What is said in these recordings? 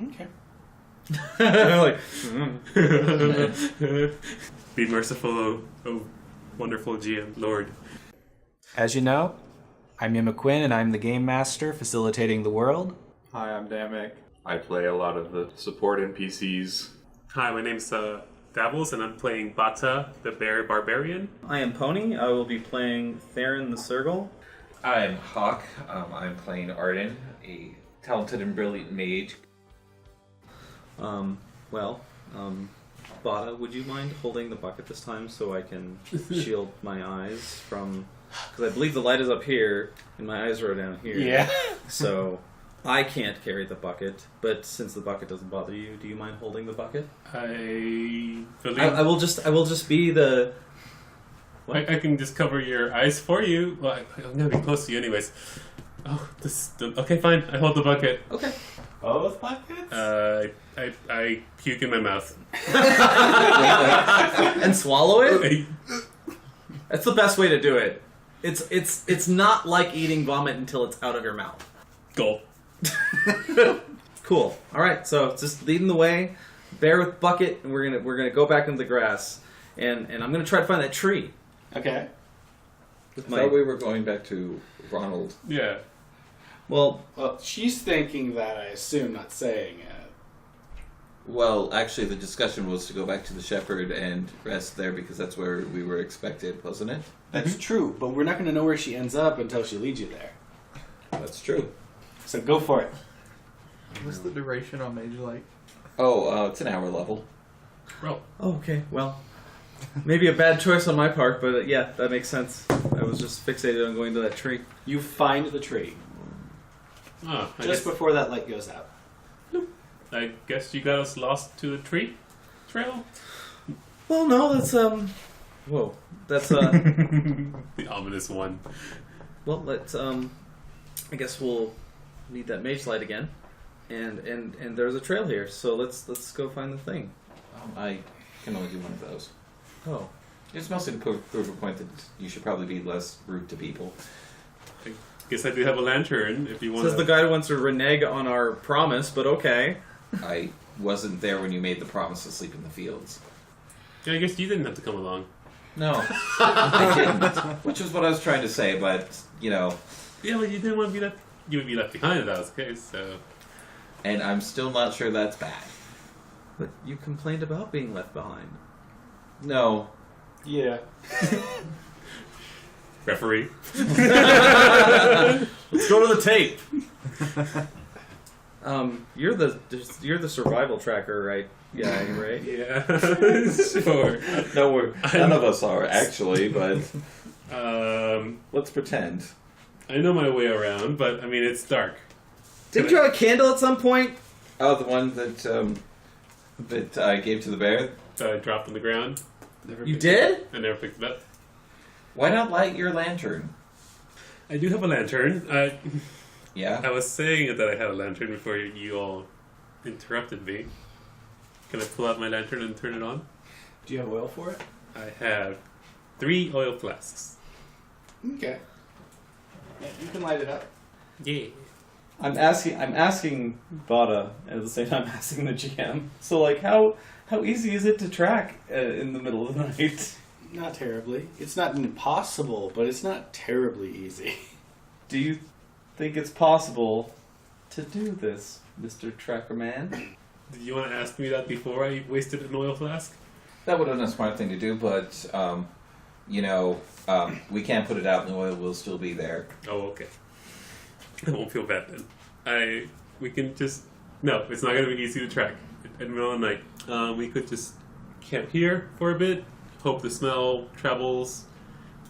Okay. Like, Be merciful, oh wonderful GM, Lord. As you know, I'm Quinn, and I'm the Game Master facilitating the world. Hi, I'm Damek. I play a lot of the support NPCs. Hi, my name's Davels, and I'm playing Bata, the Bear Barbarian. I am Pony. I will be playing Therrin the Sergal. I'm Hawk. I'm playing Arden, a talented and brilliant mage. Bata, would you mind holding the bucket this time so I can shield my eyes from... Because I believe the light is up here, and my eyes are down here. Yeah. So I can't carry the bucket, but since the bucket doesn't bother you, do you mind holding the bucket? I believe... I will just be the... I can just cover your eyes for you. Well, I'm going to be close to you anyways. Oh, okay, fine. I hold the bucket. Okay. Both buckets? I puke in my mouth. And swallow it? That's the best way to do it. It's not like eating vomit until it's out of your mouth. Gulp. Cool. All right. So just leading the way, bear with bucket, and we're gonna go back into the grass, and I'm gonna try to find that tree. Okay. I thought we were going back to Ronald. Yeah. Well, she's thinking that, I assume, not saying it. Well, actually, the discussion was to go back to the shepherd and rest there because that's where we were expected, wasn't it? That's true, but we're not going to know where she ends up until she leads you there. That's true. So go for it. What's the duration on Mage Light? Oh, it's an hour level. Roll. oh, okay. Well, maybe a bad choice on my part, but yeah, that makes sense. I was just fixated on going to that tree. You find the tree Oh, just before that light goes out. I guess you got us lost to the tree trail? Well, no, that's whoa, that's The ominous one. well, let's I guess we'll need that mage light again, and there's a trail here, so let's go find the thing. I can only do one of those. Oh, It's mostly to prove a point that you should probably be less rude to people. I guess I do have a lantern if you want says the guy who wants to renege on our promise, but okay. I wasn't there when you made the promise to sleep in the fields. Yeah, I guess you didn't have to come along. No, I didn't. Which is what I was trying to say, but, you know... Yeah, but you didn't want to be left... You would be left behind if that was the case, so... And I'm still not sure that's bad. But you complained about being left behind. No. Yeah. Referee. Let's go to the tape. You're the survival tracker, right? Yeah, right. Yeah, sure. No, none of us are, actually, but let's pretend. I know my way around, but, I mean, it's dark. Didn't you have a candle at some point? Oh, the one that I gave to the bear? That I dropped on the ground. You did? I never picked it up. Why not light your lantern? I do have a lantern. I Yeah? was saying that I had a lantern before you all interrupted me. Can I pull out my lantern and turn it on? Do you have oil for it? I have 3 oil flasks. Okay. Yeah, you can light it up. Yeah. I'm asking Bata, and at the same time asking the GM. So, like, how easy is it to track in the middle of the night? Not terribly. It's not impossible, but it's not terribly easy. Do you think it's possible to do this, Mr. Tracker Man? Did you want to ask me that before I wasted an oil flask? That would have been a smart thing to do, but, we can't put it out and the oil will still be there. Oh, okay. I won't feel bad then. We can just... No, it's not going to be easy to track in the middle of the night. We could just camp here for a bit, hope the smell travels,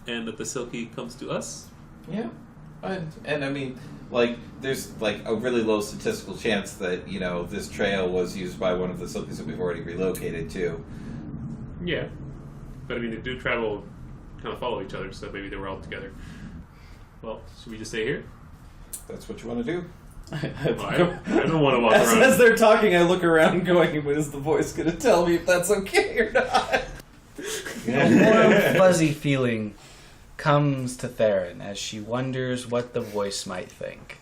and that the silkie comes to us. Yeah. And I mean, like, there's, like, a really low statistical chance that, this trail was used by one of the silkies that we've already relocated to. Yeah. But I mean, they do travel, kind of follow each other, so maybe they were all together. Well, should we just stay here? That's what you want to do? Well, I don't want to walk as, around. As they're talking, I look around going, when is the voice going to tell me if that's okay or not? A warm, fuzzy feeling comes to Therrin as she wonders what the voice might think.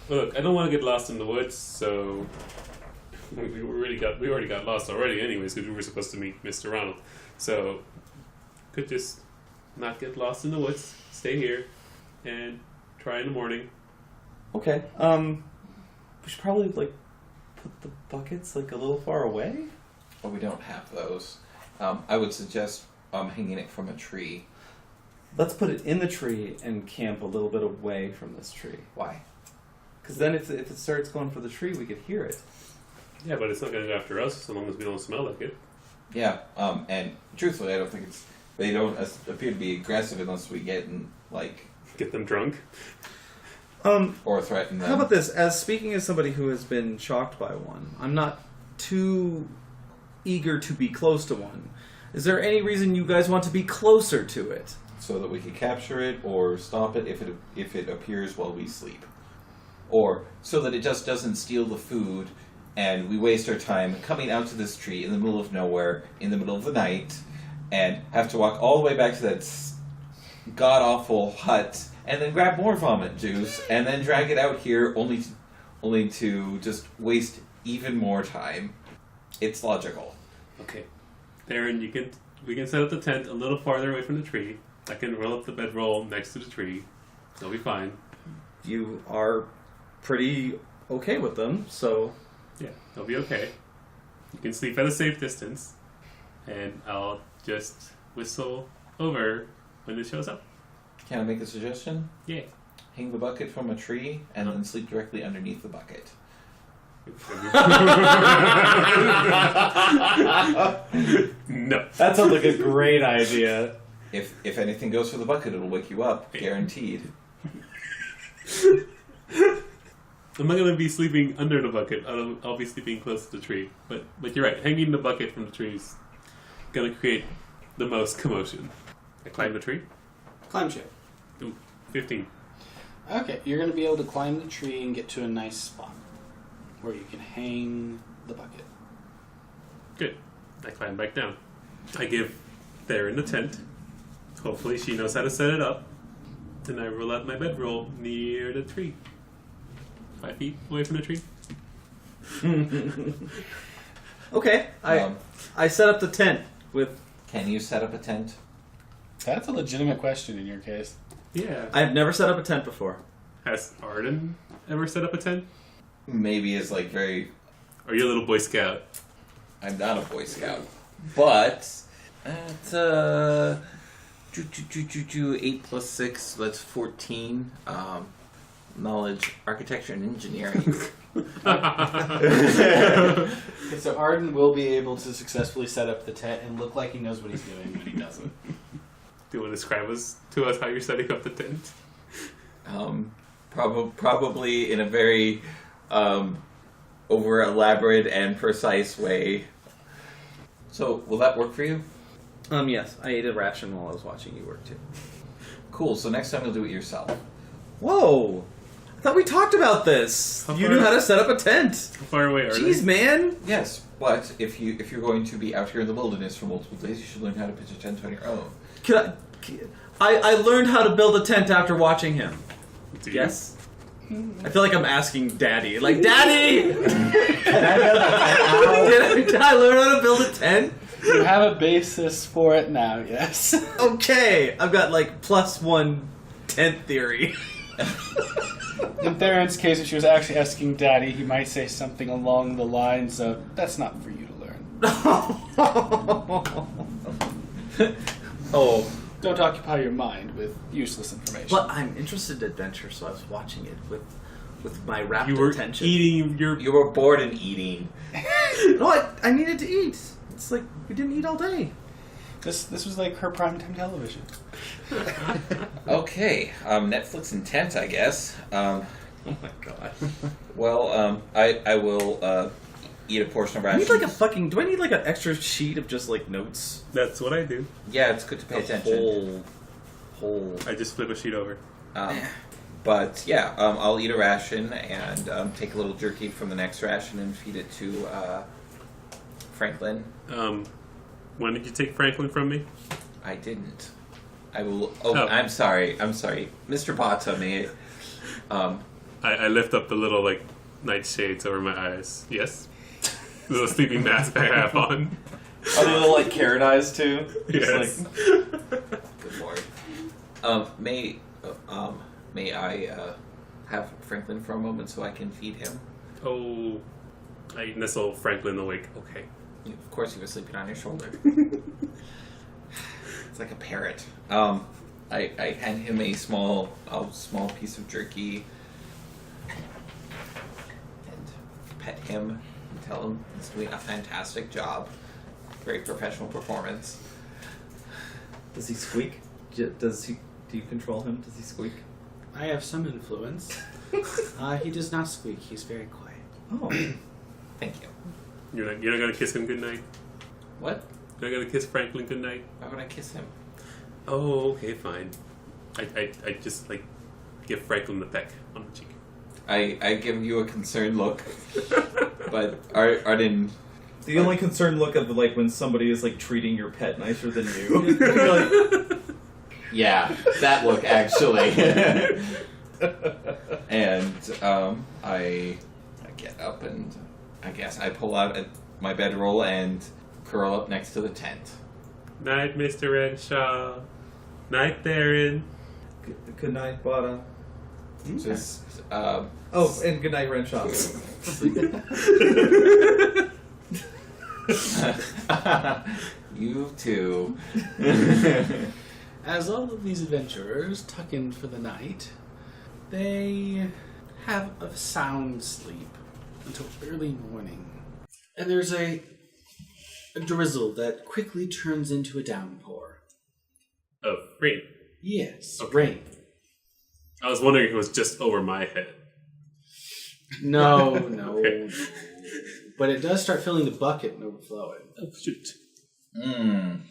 Look, I don't want to get lost in the woods, so we already got lost already, anyways, because we were supposed to meet Mr. Ronald. So could just not get lost in the woods, stay here, and try in the morning. Okay. We should probably like put the buckets like a little far away. Well, we don't have those. I would suggest hanging it from a tree. Let's put it in the tree and camp a little bit away from this tree. Why? Because then if it starts going for the tree, we could hear it. Yeah, but it's not going to go after us as long as we don't smell like it. Yeah. And truthfully, I don't think they don't appear to be aggressive unless we get in, like, Get them drunk. or threaten them. How about this? As speaking as somebody who has been shocked by one, I'm not too eager to be close to one. Is there any reason you guys want to be closer to it? So that we could capture it or stop it if it appears while we sleep, or so that it just doesn't steal the food, and we waste our time coming out to this tree in the middle of nowhere in the middle of the night, and have to walk all the way back to that god awful hut, and then grab more vomit juice, and then drag it out here only to just waste even more time. It's logical. Okay. Therrin, we can set up the tent a little farther away from the tree. I can roll up the bedroll next to the tree. They'll be fine. You are pretty okay with them, so... Yeah, they'll be okay. You can sleep at a safe distance, and I'll just whistle over when it shows up. Can I make a suggestion? Yeah. Hang the bucket from a tree and then sleep directly underneath the bucket. No. That sounds like a great idea. If anything goes for the bucket, it'll wake you up, guaranteed. I'm not going to be sleeping under the bucket. I'll be sleeping close to the tree. But you're right. Hanging the bucket from the tree is going to create the most commotion. I climb the tree. Climb check. Ooh, 15. Okay, you're going to be able to climb the tree and get to a nice spot where you can hang the bucket. Good. I climb back down. I give Therrin the tent. Hopefully she knows how to set it up. And I roll out my bedroll near the tree. 5 feet away from the tree. Okay, I set up the tent with... Can you set up a tent? That's a legitimate question in your case. Yeah. I've never set up a tent before. Has Arden ever set up a tent? Maybe as like very... Are you a little Boy Scout? I'm not a Boy Scout. But... It's 8 plus 6, so that's 14. Knowledge, architecture, and engineering. Okay, so Arden will be able to successfully set up the tent and look like he knows what he's doing when he does it. Do you want to describe to us how you're setting up the tent? Probably in a very over elaborate and precise way. So, will that work for you? Yes, I ate a ration while I was watching you work too. Cool, so next time you'll do it yourself. Whoa! I thought we talked about this. You knew how to set up a tent. How far away are Jeez, man. Yes, but if you're going to be out here in the wilderness for multiple days, you should learn how to pitch a tent on your own. I learned how to build a tent after watching him. Do you? Yes. I feel like I'm asking Daddy. Like, Daddy! Did I learn how to build a tent? You have a basis for it now, yes. Okay, I've got like +1 tent theory. In Therrin's case, if she was actually asking Daddy, he might say something along the lines of, "That's not for you to learn. Oh. Don't occupy your mind with useless information." But I'm interested in adventure, so I was watching it with my rapt You were attention. eating your... You were bored and eating. No, I needed to eat. It's like we didn't eat all day. This was like her primetime television. Okay, Netflix and tent, I guess. Oh my god. Well, I will eat a portion of Do I rations. need like a fucking... Do I need like an extra sheet of just like notes? That's what I do. Yeah, it's good to pay attention. Whole. I just flip a sheet over. But yeah, I'll eat a ration and take a little jerky from the next ration and feed it to Franklin. When did you take Franklin from me? I didn't. I will. Oh, I'm sorry. Mr. Bata may I lift up the little like night shades over my eyes. Yes, the little sleeping mask I have on. Are they little like carrot eyes too? Yes. Good lord. May I have Franklin for a moment so I can feed him? Oh, I nestle Franklin awake. Okay. Of course, he was sleeping on your shoulder. It's like a parrot. I hand him a small piece of jerky and pet him and tell him he's doing a fantastic job. Very professional performance. Does he squeak? Do you control him? Does he squeak? I have some influence. He does not squeak. He's very quiet. Oh. Thank you. You're not gonna kiss him goodnight? What? You're not gonna kiss Franklin goodnight? Why would I kiss him? Oh, okay, fine. I just like give Franklin the peck on the cheek. I give you a concerned look, but Arden. The only concerned look of like when somebody is like treating your pet nicer than you. You're like, Yeah, that look actually. And I get up and I guess I pull out my bedroll and curl up next to the tent. Night, Mr. Renshaw. Night, Therrin. good night, Bata. Just Oh, and good night, Renshaw. You too. As all of these adventurers tuck in for the night, they have a sound sleep until early morning. And there's a drizzle that quickly turns into a downpour. Oh, rain. Yes, Okay. rain. I was wondering if it was just over my head. No, Okay. But it does start filling the bucket and overflowing. Oh, shoot. Mm.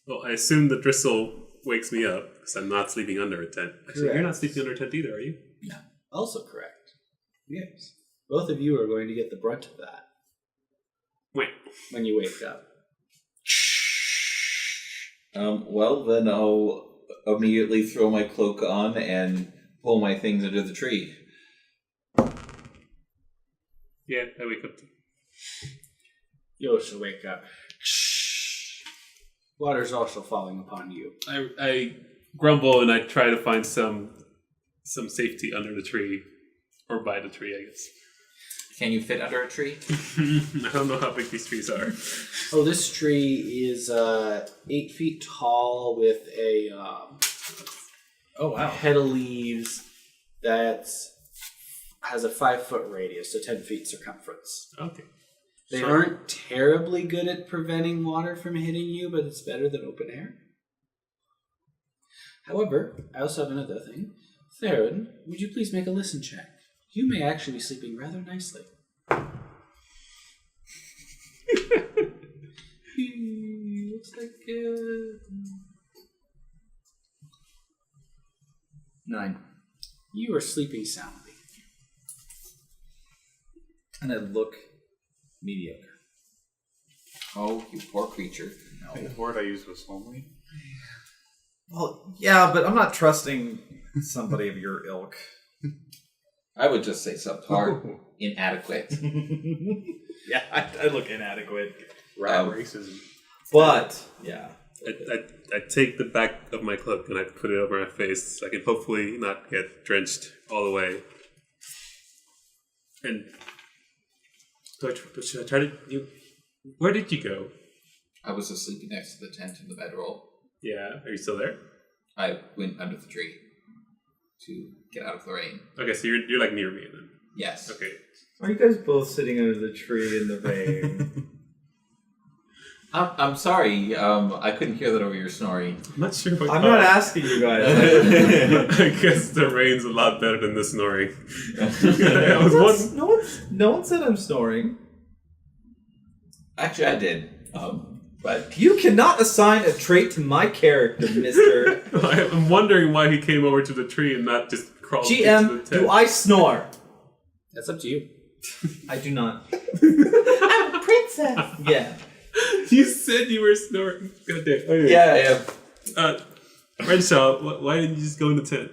Well, I assume the drizzle wakes me up because I'm not sleeping under a tent. Actually, you're Correct. not sleeping under a tent either, are you? Also correct. Yes. Both of you are going to get the brunt of that Wait. when you wake up. Well, then I'll immediately throw my cloak on and pull my things under the tree. Yeah, I wake up. You also wake up. Water's also falling upon you. I grumble and I try to find some safety under the tree. Or by the tree, I guess. Can you fit under a tree? I don't know how big these trees are. Oh, this tree is 8 feet tall with a Oh wow. head of leaves that has a 5-foot radius, so 10 feet circumference. Okay. They Sure. aren't terribly good at preventing water from hitting you, but it's better than open air. However, I also have another thing. Therrin, would you please make a listen check? You may actually be sleeping rather nicely. Looks like 9. you are sleeping soundly. And I look mediocre. Oh, you poor creature. I think the word I used was homely. Well, yeah, but I'm not trusting somebody of your ilk. I would just say subpar. Inadequate. Yeah, I look inadequate. Racism. But, yeah. I take the back of my cloak and I put it over my face so I can hopefully not get drenched all the way. And should I try to? Where did you go? I was asleep next to the tent in the bedroll. Yeah, are you still there? I went under the tree to get out of the rain. Okay, so you're like near me then. Yes. Okay. Are you guys both sitting under the tree in the rain? I'm sorry. I couldn't hear that over your snoring. I'm not sure. I'm not asking you guys. I guess the rain's a lot better than the snoring. I was one. No one said I'm snoring. Actually, I did. But You cannot assign a trait to my character, mister. I'm wondering why he came over to the tree and not just crawled into the GM, tent. do I snore? That's up to you. I do not. I'm a princess. Yeah. You said you were snoring. God damn. Okay. Yeah, I am. Renshaw, why didn't you just go in the tent?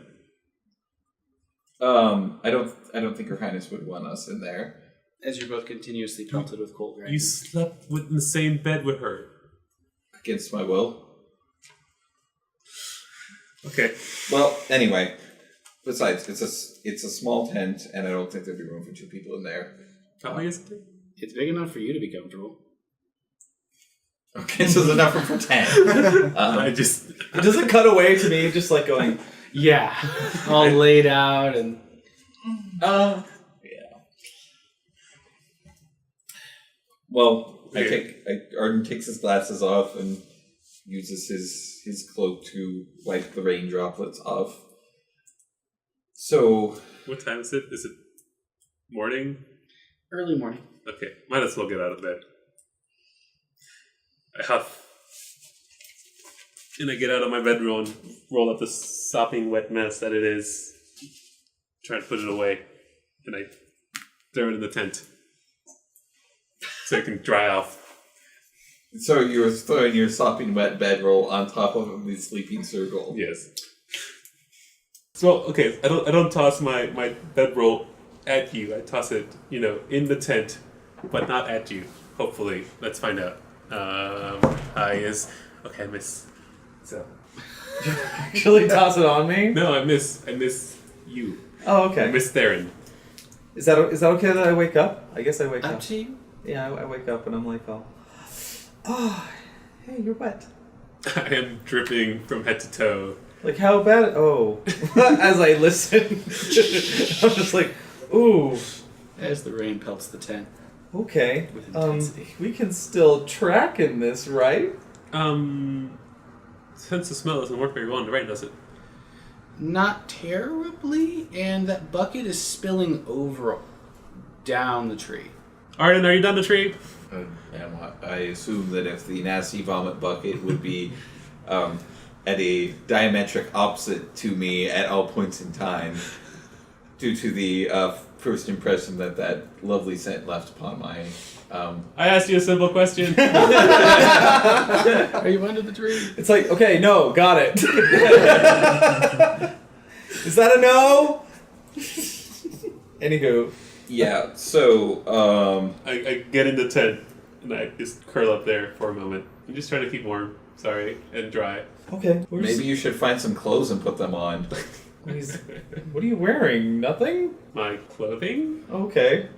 I don't think Her Highness would want us in there. As you're both continuously pelted with cold rain. You slept in the same bed with her. Against my will. Okay. Well, anyway. Besides, it's a small tent, and I don't think there'd be room for 2 people in there. How big is it? It's big enough for you to be comfortable. Okay, so there's enough room for 10. It doesn't cut away to me, just like going, Yeah. All laid out and... yeah. Well, Arden takes his glasses off and uses his cloak to wipe the rain droplets off. So... What time is it? Is it morning? Early morning. Okay, might as well get out of bed. I huff. And I get out of my bedroll and roll up the sopping wet mess that it is. Try to put it away. And I throw it in the tent. So it can dry off. So you're throwing your sopping wet bedroll on top of the sleeping circle. Yes. So, okay, I don't toss my bedroll at you. I toss it, in the tent, but not at you. Hopefully. Let's find out. Okay, I miss. So. actually toss it on me? No, I miss you. Oh, okay. I miss Therrin. Is that okay that I wake up? I guess I wake up. Up to you? Yeah, I wake up and I'm like, oh, hey, you're wet. I am dripping from head to toe. Like, how bad? Oh. As I listen, I'm just like, ooh. As the rain pelts the tent. Okay. With intensity. We can still track in this, right? Since the smell doesn't work very well in the rain, does it? Not terribly, and that bucket is spilling over down the tree. Arden, are you down the tree? I assume that if the nasty vomit bucket would be at a diametric opposite to me at all points in time, due to the first impression that lovely scent left upon my... I asked you a simple question. Are you under the tree? It's like, okay, no, got it. Is that a no? Anywho. Yeah, so... I get in the tent and I just curl up there for a moment. I'm just trying to keep warm, and dry. Okay. maybe you should find some clothes and put them on. What are you wearing? Nothing? My clothing? Okay.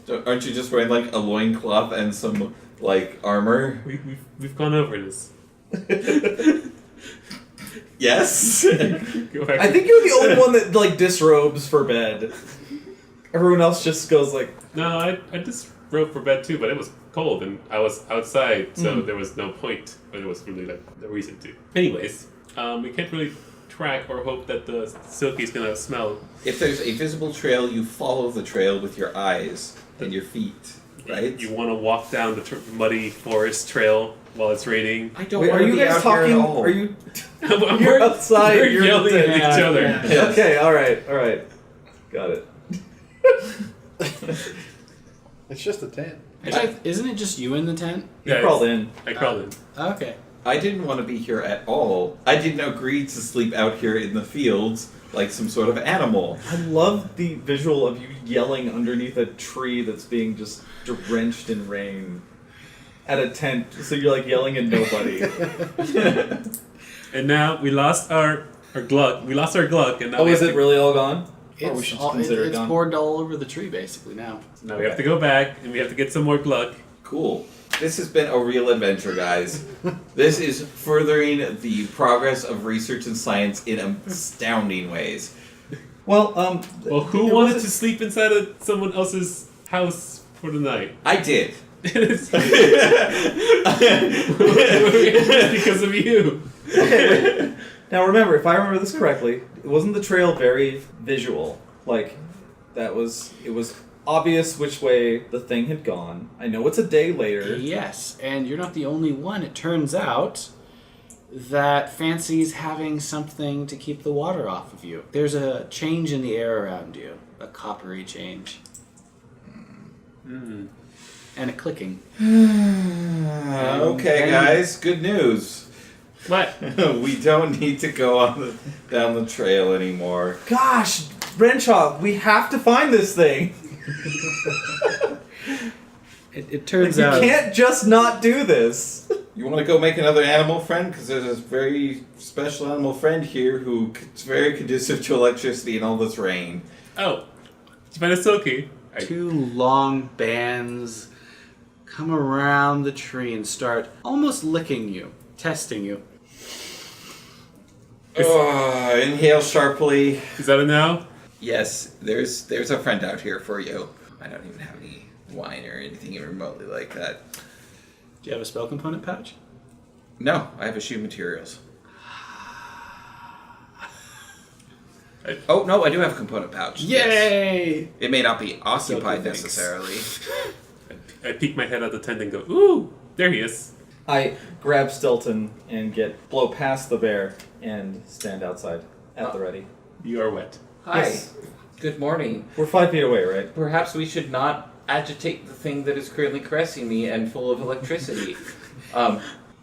Aren't you just wearing like a loincloth and some like armor? We've gone over this. Yes. Go back I think you're the only one that like disrobes for bed. Everyone else just goes like... No, I just wrote for bed too, but it was cold and I was outside, so there was no point. But it was really like the reason to. Anyways, we can't really track or hope that the silkie's gonna smell. If there's a visible trail, you follow the trail with your eyes and your feet, right? You want to walk down the muddy forest trail while it's raining. I don't Wait, want are to you be guys out here talking? at all. Are you... We're You're outside. We're You're yelling at each other. Yeah. Yes. Okay, alright. Got it. It's just a tent. Actually, isn't it just you in the tent? You crawled in. I crawled in. Okay. I didn't want to be here at all. I didn't agree to sleep out here in the fields like some sort of animal. I love the visual of you yelling underneath a tree that's being just drenched in rain at a tent. So you're like yelling at nobody. And now we lost our Gluck. We lost our Gluck, and now Oh, we is have it to, really all gone? Or we It's, should all, consider it it's gone. poured all over the tree, basically, now. now we have to go back and we have to get some more Gluck. Cool. This has been a real adventure, guys. This is furthering the progress of research and science in astounding ways. Well, Well, who wanted to sleep inside of someone else's house for the night? I did. It's because of you. okay. Now remember, if I remember this correctly, wasn't the trail very visual? Like, it was obvious which way the thing had gone. I know it's a day later. Yes, and you're not the only one. It turns out that fancies having something to keep the water off of you. There's a change in the air around you, a coppery change. And a clicking. Okay, guys, good news. What? We don't need to go down the trail anymore. Gosh, Renshaw, we have to find this thing. It turns You out can't just not do this. You want to go make another animal friend? Because there's a very special animal friend here who's very conducive to electricity and all this rain. Oh, did you find a silkie? two long bands come around the tree and start almost licking you, testing you. Inhale sharply. Is that a no? Yes, there's a friend out here for you. I don't even have any wine or anything even remotely like that. Do you have a spell component pouch? No, I have eschew materials. Oh, no, I do have a component pouch. Yes. Yay! It may not be occupied Thanks. necessarily. I peek my head out the tent and go, ooh, there he is. I grab Stilton and blow past the bear and stand outside at the ready. You are wet. Hi. Yes. Good morning. We're 5 feet away, right? Perhaps we should not agitate the thing that is currently caressing me and full of electricity.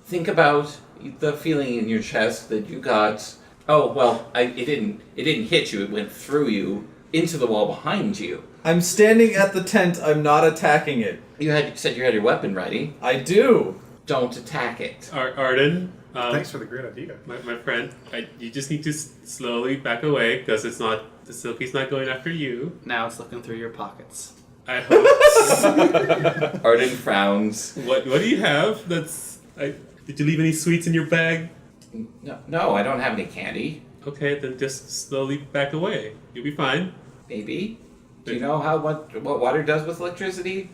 Think about the feeling in your chest that you got. Oh well, it didn't hit you. It went through you into the wall behind you. I'm standing at the tent. I'm not attacking it. You said you had your weapon ready. I do. Don't attack it. Arden. Thanks for the great idea. My friend, you just need to slowly back away because the silkie's not going after you. Now it's looking through your pockets. I hope. Arden frowns. What do you have? Did you leave any sweets in your bag? No, I don't have any candy. Okay, then just slowly back away. You'll be fine. Maybe. Do you know what water does with electricity?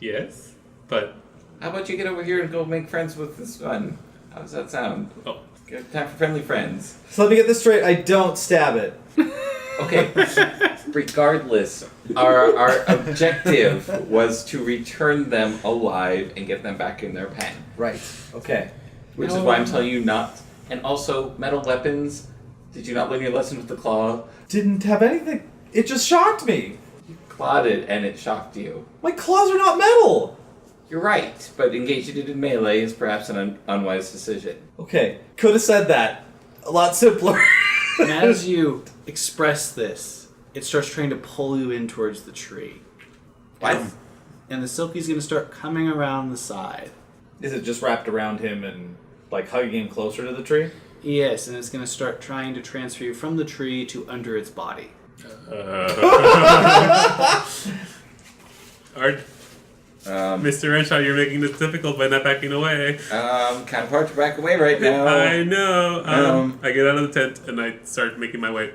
Yes, but How about you get over here and go make friends with this one? How does that sound? oh, Good time for friendly friends. So let me get this straight. I don't stab it. Okay. Regardless, our objective was to return them alive and get them back in their pen. Right. Okay. Which is why I'm telling you not. And also, metal weapons. Did you not learn your lesson with the claw? Didn't have anything. It just shocked me. You clawed it and it shocked you. My claws are not metal. You're right, but engaging it in melee is perhaps an unwise decision. Okay. Could have said that. A lot simpler. And as you express this, it starts trying to pull you in towards the tree. What? And the silkie's going to start coming around the side. Is it just wrapped around him and like hugging him closer to the tree? Yes, and it's going to start trying to transfer you from the tree to under its body. Mr. Renshaw, you're making this difficult by not backing away. Kind of hard to back away right now. I know. I get out of the tent and I start making my way.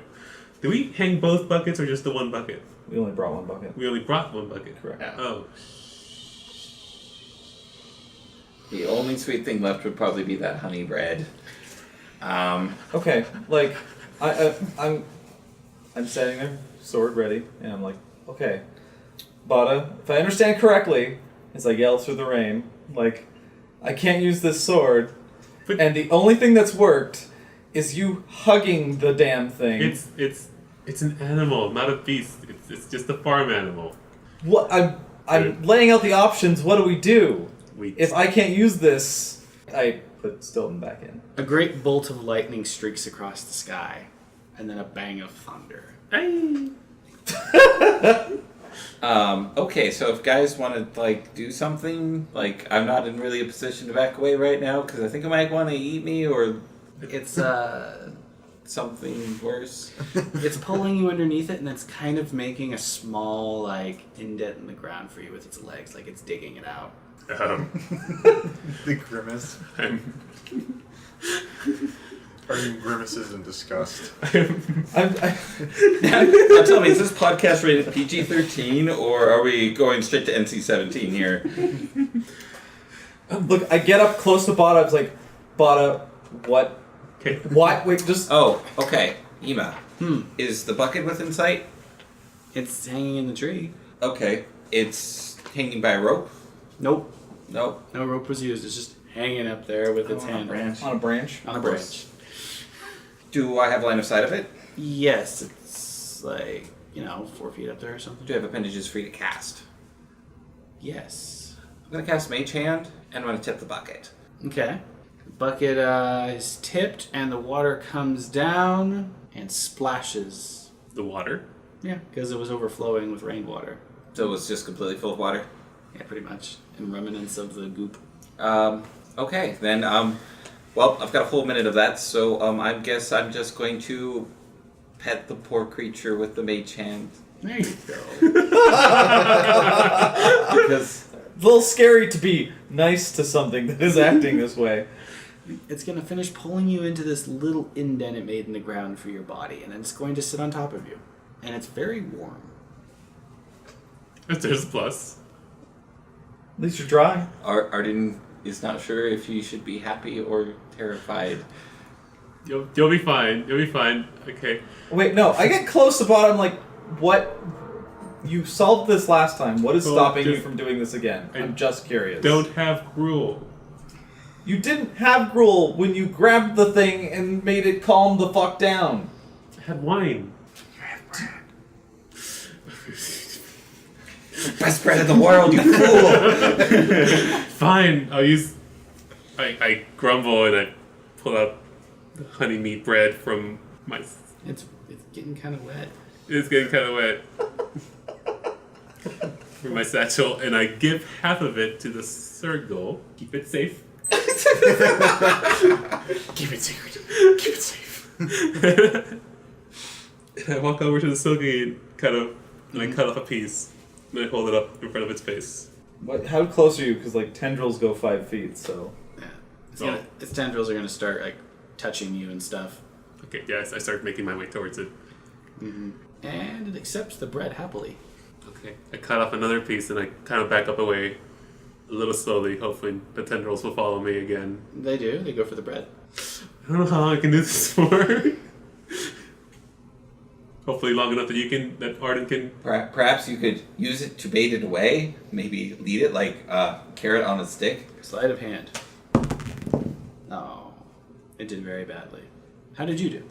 Do we hang both buckets or just the one bucket? We only brought one bucket. We only brought one bucket. Correct. Yeah. Oh. The only sweet thing left would probably be that honey bread. Okay. Like, I'm standing there, sword ready, and I'm like, okay, Bata, if I understand correctly, as I yell through the rain, like, I can't use this sword, and the only thing that's worked is you hugging the damn thing. It's an animal, not a beast. It's just a farm animal. What? I'm laying out the options. What do we do? We If I can't use this, I put Stilton back in. A great bolt of lightning streaks across the sky, and then a bang of thunder. Okay, so if guys want to, do something, I'm not in really a position to back away right now, because I think it might want to eat me, or It's something worse. it's pulling you underneath it, and it's kind of making a small indent in the ground for you with its legs, like it's digging it out. The grimace. Arden grimaces in disgust. Now tell me, is this podcast rated PG-13, or are we going straight to NC-17 here? Look, I get up close to Bata. I was like, Bata, what? Okay. What? Wait, just... Oh, okay. Ema. Is the bucket within sight? It's hanging in the tree. Okay. It's hanging by a rope? Nope. Nope. No rope was used. It's just hanging up there with its hand On a branch? on a branch. Do I have line of sight of it? Yes, it's 4 feet up there or something. Do I have appendages free to cast? Yes. I'm going to cast Mage Hand, and I'm going to tip the bucket. Okay. The bucket is tipped, and the water comes down and splashes The water? Yeah, because it was overflowing with rainwater. So it was just completely full of water? Yeah, pretty much. And remnants of the goop. Okay, then, well, I've got a full minute of that, so I guess I'm just going to pet the poor creature with the mage hand. There you go. Because A little scary to be nice to something that is acting this way. It's going to finish pulling you into this little indent it made in the ground for your body, and then it's going to sit on top of you. And it's very warm. There's a plus. At least you're dry. Arden is not sure if he should be happy or terrified. You'll be fine. You'll be fine. Okay. Wait, no, I get close to bottom, like, what? You solved this last time. What is Well, stopping you just- from doing this again? I I'm just curious. Don't have gruel. You didn't have gruel when you grabbed the thing and made it calm the fuck down. I had wine. Best bread in the world, you fool! Fine. I'll use. I grumble and I pull out the honeymead bread from my. It's getting kind of wet. It's getting kind of wet. From my satchel, and I give half of it to the circle. Keep it safe. Keep it secret. Keep it safe. And I walk over to the silkie and I cut off a piece. And I hold it up in front of its face. What? How close are you? Because, like, tendrils go 5 feet, so... Yeah. Its tendrils are going to start, like, touching you and stuff. Okay, yeah, I start making my way towards it. Mm-hmm. And it accepts the bread happily. Okay, I cut off another piece and I kind of back up away a little slowly, hoping the tendrils will follow me again. They do. They go for the bread. I don't know how long I can do this for. Hopefully long enough that Arden can... Perhaps you could use it to bait it away. Maybe lead it like a carrot on a stick. Sleight of hand. Oh, it did very badly. How did you do?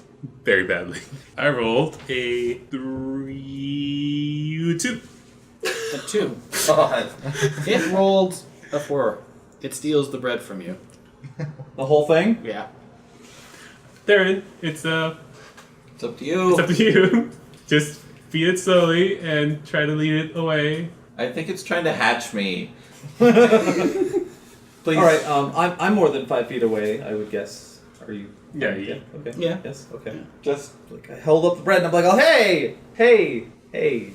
Very badly. I rolled a 2. A 2. God. It rolled a 4. It steals the bread from you. The whole thing? Yeah. Therrin, it's It's up to you. up to you. Just feed it slowly and try to lead it away. I think it's trying to hatch me. Please. Alright, I'm more than 5 feet away, I would guess. Are you? Yeah, Okay. Yeah. Yes, okay. Yeah. Just, like, I held up the bread and I'm like, oh, hey! Hey! Hey!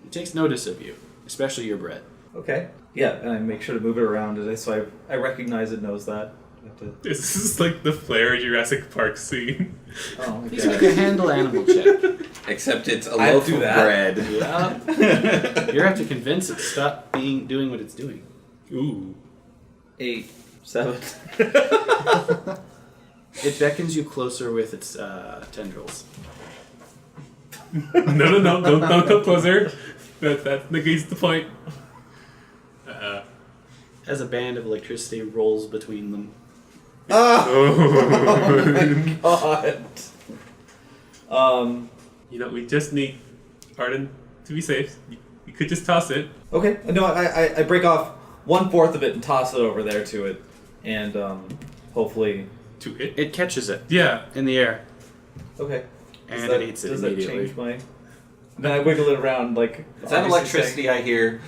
It takes notice of you, especially your bread. Okay. Yeah, and I make sure to move it around, so I recognize it knows that. I have to... This is like the Flair Jurassic Park scene. Oh, my Please God. make a handle animal check. Except it's a I loaf do of that. bread. Yeah. You have to convince it to stop doing what it's doing. Ooh. 8, 7. It beckons you closer with its tendrils. No, don't come closer. That negates the point. As a band of electricity rolls between them. God. You know, we just need Arden to be safe. You could just toss it. Okay. No, I break off 1/4 of it and toss it over there to it, and hopefully. To it? It catches it Yeah. in the air, Okay. and it eats it Does that immediately. change my? Then I wiggle it around like. Is that obviously electricity I hear?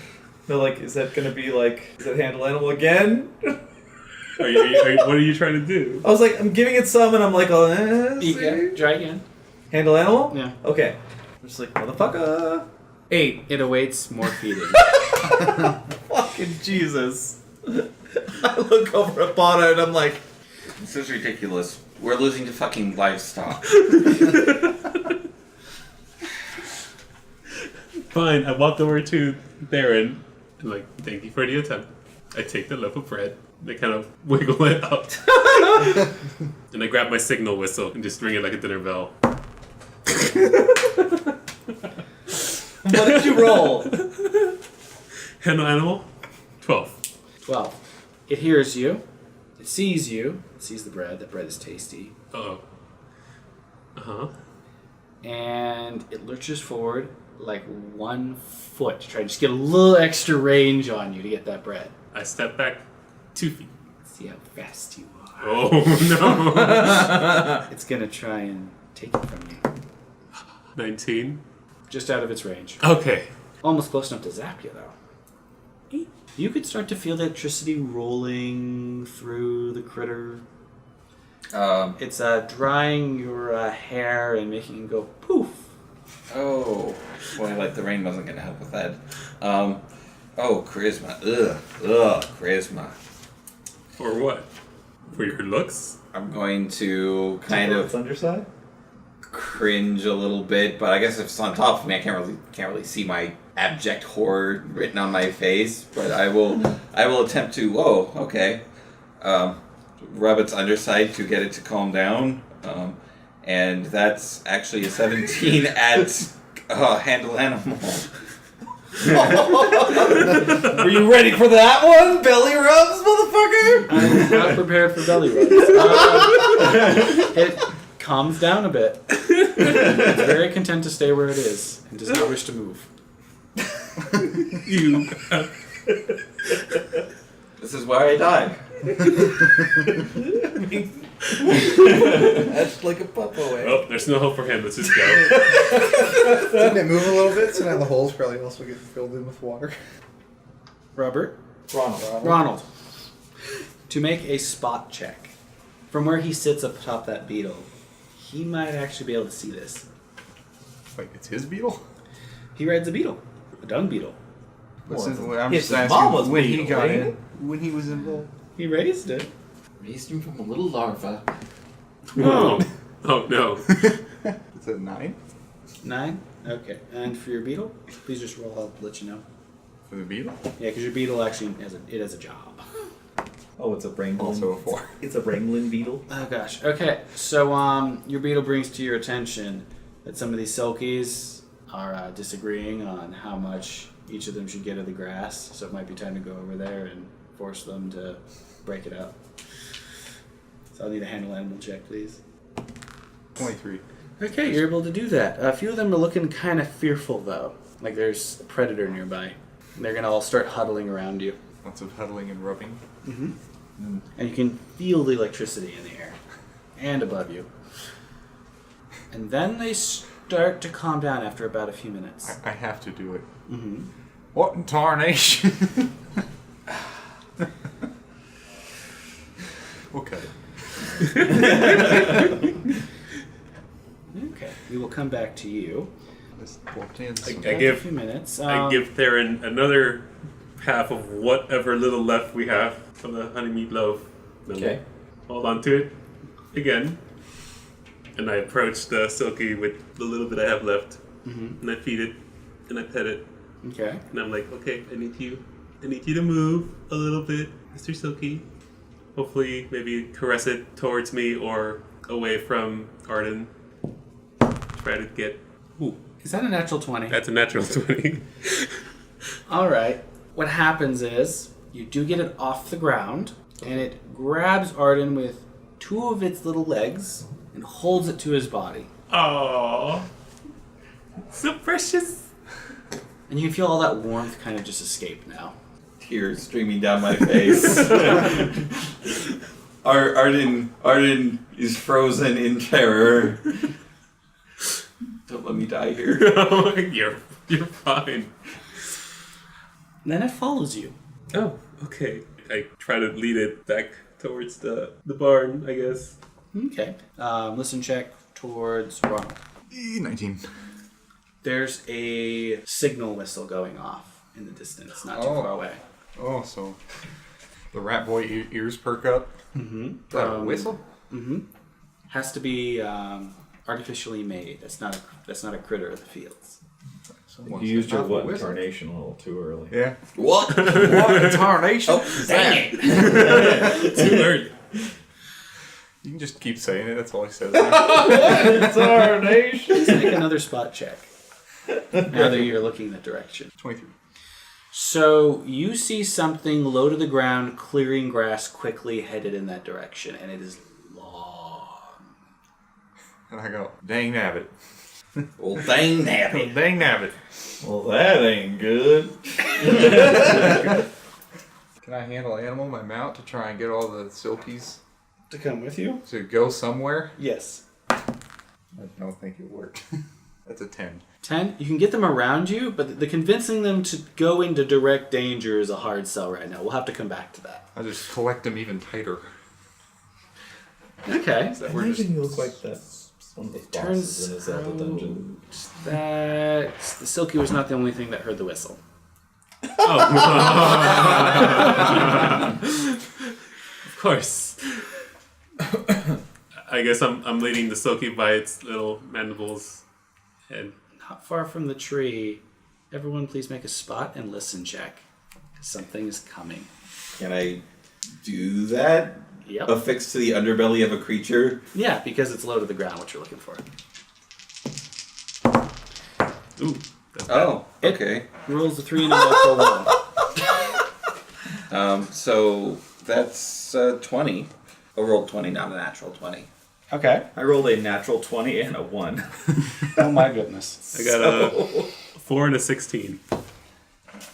No, like, is that gonna be like? Is that handle animal again? What are you trying to do? I was like, I'm giving it some, and I'm like, oh, Yeah, try again. handle animal. Yeah. Okay. I'm just like, motherfucker. 8. It awaits more feeding. Fucking Jesus. I look over at Bata and I'm like, This is ridiculous. We're losing to fucking livestock. Fine, I walk over to Therrin and like, thank you for the attempt. I take the loaf of bread. They kind of wiggle it up. And I grab my signal whistle and just ring it like a dinner bell. what did you roll? Handle animal? 12. 12. It hears you. It sees you. It sees the bread. That bread is tasty. Uh-oh. Uh-huh. And it lurches forward like 1 foot to try to just get a little extra range on you to get that bread. I step back 2 feet. See how fast you are. Oh, no. It's going to try and take it from you. 19. Just out of its range. Okay. Almost close enough to zap you, though. You could start to feel the electricity rolling through the critter. It's drying your hair and making it go poof. Oh, boy, like the rain wasn't going to help with that. Oh, charisma. Ugh, charisma. For what? For your looks? I'm going to kind Its of underside? cringe a little bit, but I guess if it's on top of me, I can't really see my abject horror written on my face. But I will attempt to. Whoa, okay. Rub its underside to get it to calm down, and that's actually a 17 at handle animal. Were you ready for that one? Belly rubs, motherfucker! I'm not prepared for belly rubs. It calms down a bit. It's very content to stay where it is and does not wish to move. You. This is where I die. That's like a pup away. Well, there's no hope for him. Let's just go. Didn't it move a little bit? So now the hole's probably also getting filled in with water. Robert? Ronald. To make a spot check. From where he sits up atop that beetle, he might actually be able to see this. Wait, it's his beetle? He rides a beetle. A dung beetle. But since I'm His just mama's asking when he beetle, got eh? in, when he was involved. He raised it. Raised him from a little larva. Oh. Oh no. Is it 9 9? Okay. And for your beetle, please just roll help to let you know. for the beetle? Yeah, because your beetle actually has a job. Oh, it's a Wrangling. Also a 4. It's a Wrangling beetle. Oh gosh. Okay. So your beetle brings to your attention that some of these silkies are disagreeing on how much each of them should get of the grass. So it might be time to go over there and force them to break it up. So I'll need a handle animal check, please. 23. Okay, you're able to do that. A few of them are looking kind of fearful, though. Like there's a predator nearby. They're going to all start huddling around you. Lots of huddling and rubbing. And you can feel the electricity in the air. And above you. And then they start to calm down after about a few minutes. I have to do it. Mm-hmm. What in tarnation? We'll cut it. Okay, we will come back to you. This poor Tim's- I Back give- in a few minutes. I give Therrin another half of whatever little left we have of the honeymead loaf. Then Okay. Hold on to it again. And I approach the silkie with the little bit I have left. And I feed it. And I pet it. Okay. And I'm like, okay, I need you to move a little bit, Mr. Silkie. Hopefully, maybe caress it towards me or away from Arden. Try to get. Ooh, Is that a natural 20? that's a natural 20. All right. What happens is you do get it off the ground, and it grabs Arden with two of its little legs and holds it to his body. Aww. So precious. And you can feel all that warmth kind of just escape now. Tears streaming down my face. Arden is frozen in terror. Don't let me die here. You're fine. And then it follows you. Oh, okay. I try to lead it back towards the barn, I guess. Okay. Listen check towards Ronald. 19. There's a signal whistle going off in the distance, not too Oh. far away. Oh, so the rat boy ears perk up. Mm-hmm. Is that a whistle? Mm-hmm. Has to be artificially made. That's not a critter of the fields. You used your Not a what? whistle. Tarnation a little too early. Yeah. What? What in tarnation? Oh, dang it! Too early. You can just keep saying it. That's all he says. Tarnation! Let's make another spot check. Now that you're looking that direction. 23. So you see something low to the ground, clearing grass, quickly headed in that direction, and it is long. And I go, dang nabbit. Well, dang nabbit. Dang nabbit. Well, that ain't good. Can I handle animal my mount to try and get all the silkies To come with you? to go somewhere? Yes. I don't think it worked. That's a 10. 10. You can get them around you, but the convincing them to go into direct danger is a hard sell right now. We'll have to come back to that. I'll just collect them even tighter. Okay. Imagine you look like that. One of the bosses Turns in a Zelda dungeon. that the silkie was not the only thing that heard the whistle. Of course. I guess I'm leading the silkie by its little mandibles. And Not far from the tree. Everyone please make a spot and listen check. Something is coming. Can I do that? Yep. Affixed to the underbelly of a creature? Yeah, because it's low to the ground, what you're looking for. ooh, that's bad. Oh, okay. Rolls a 3 and a natural 1. So that's 20. I rolled 20, not a natural 20. Okay. I rolled a natural 20 and a 1. Oh my goodness. I got a 4 and a 16.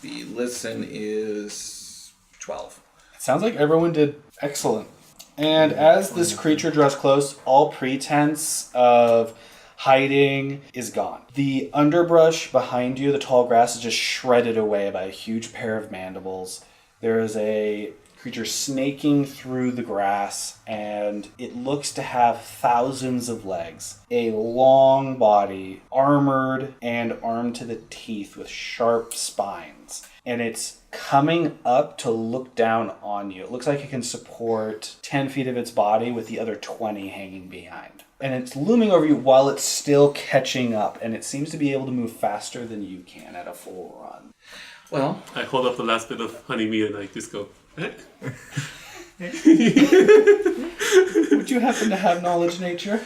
The listen is 12. Sounds like everyone did excellent. And as this creature draws close, all pretense of hiding is gone. The underbrush behind you, the tall grass, is just shredded away by a huge pair of mandibles. There is a creature snaking through the grass, and it looks to have thousands of legs. A long body, armored and armed to the teeth with sharp spines. And it's coming up to look down on you. It looks like it can support 10 feet of its body with the other 20 hanging behind. And it's looming over you while it's still catching up, and it seems to be able to move faster than you can at a full run. Well, I hold up the last bit of Honeymead and I just go, eh? Would you happen to have knowledge nature?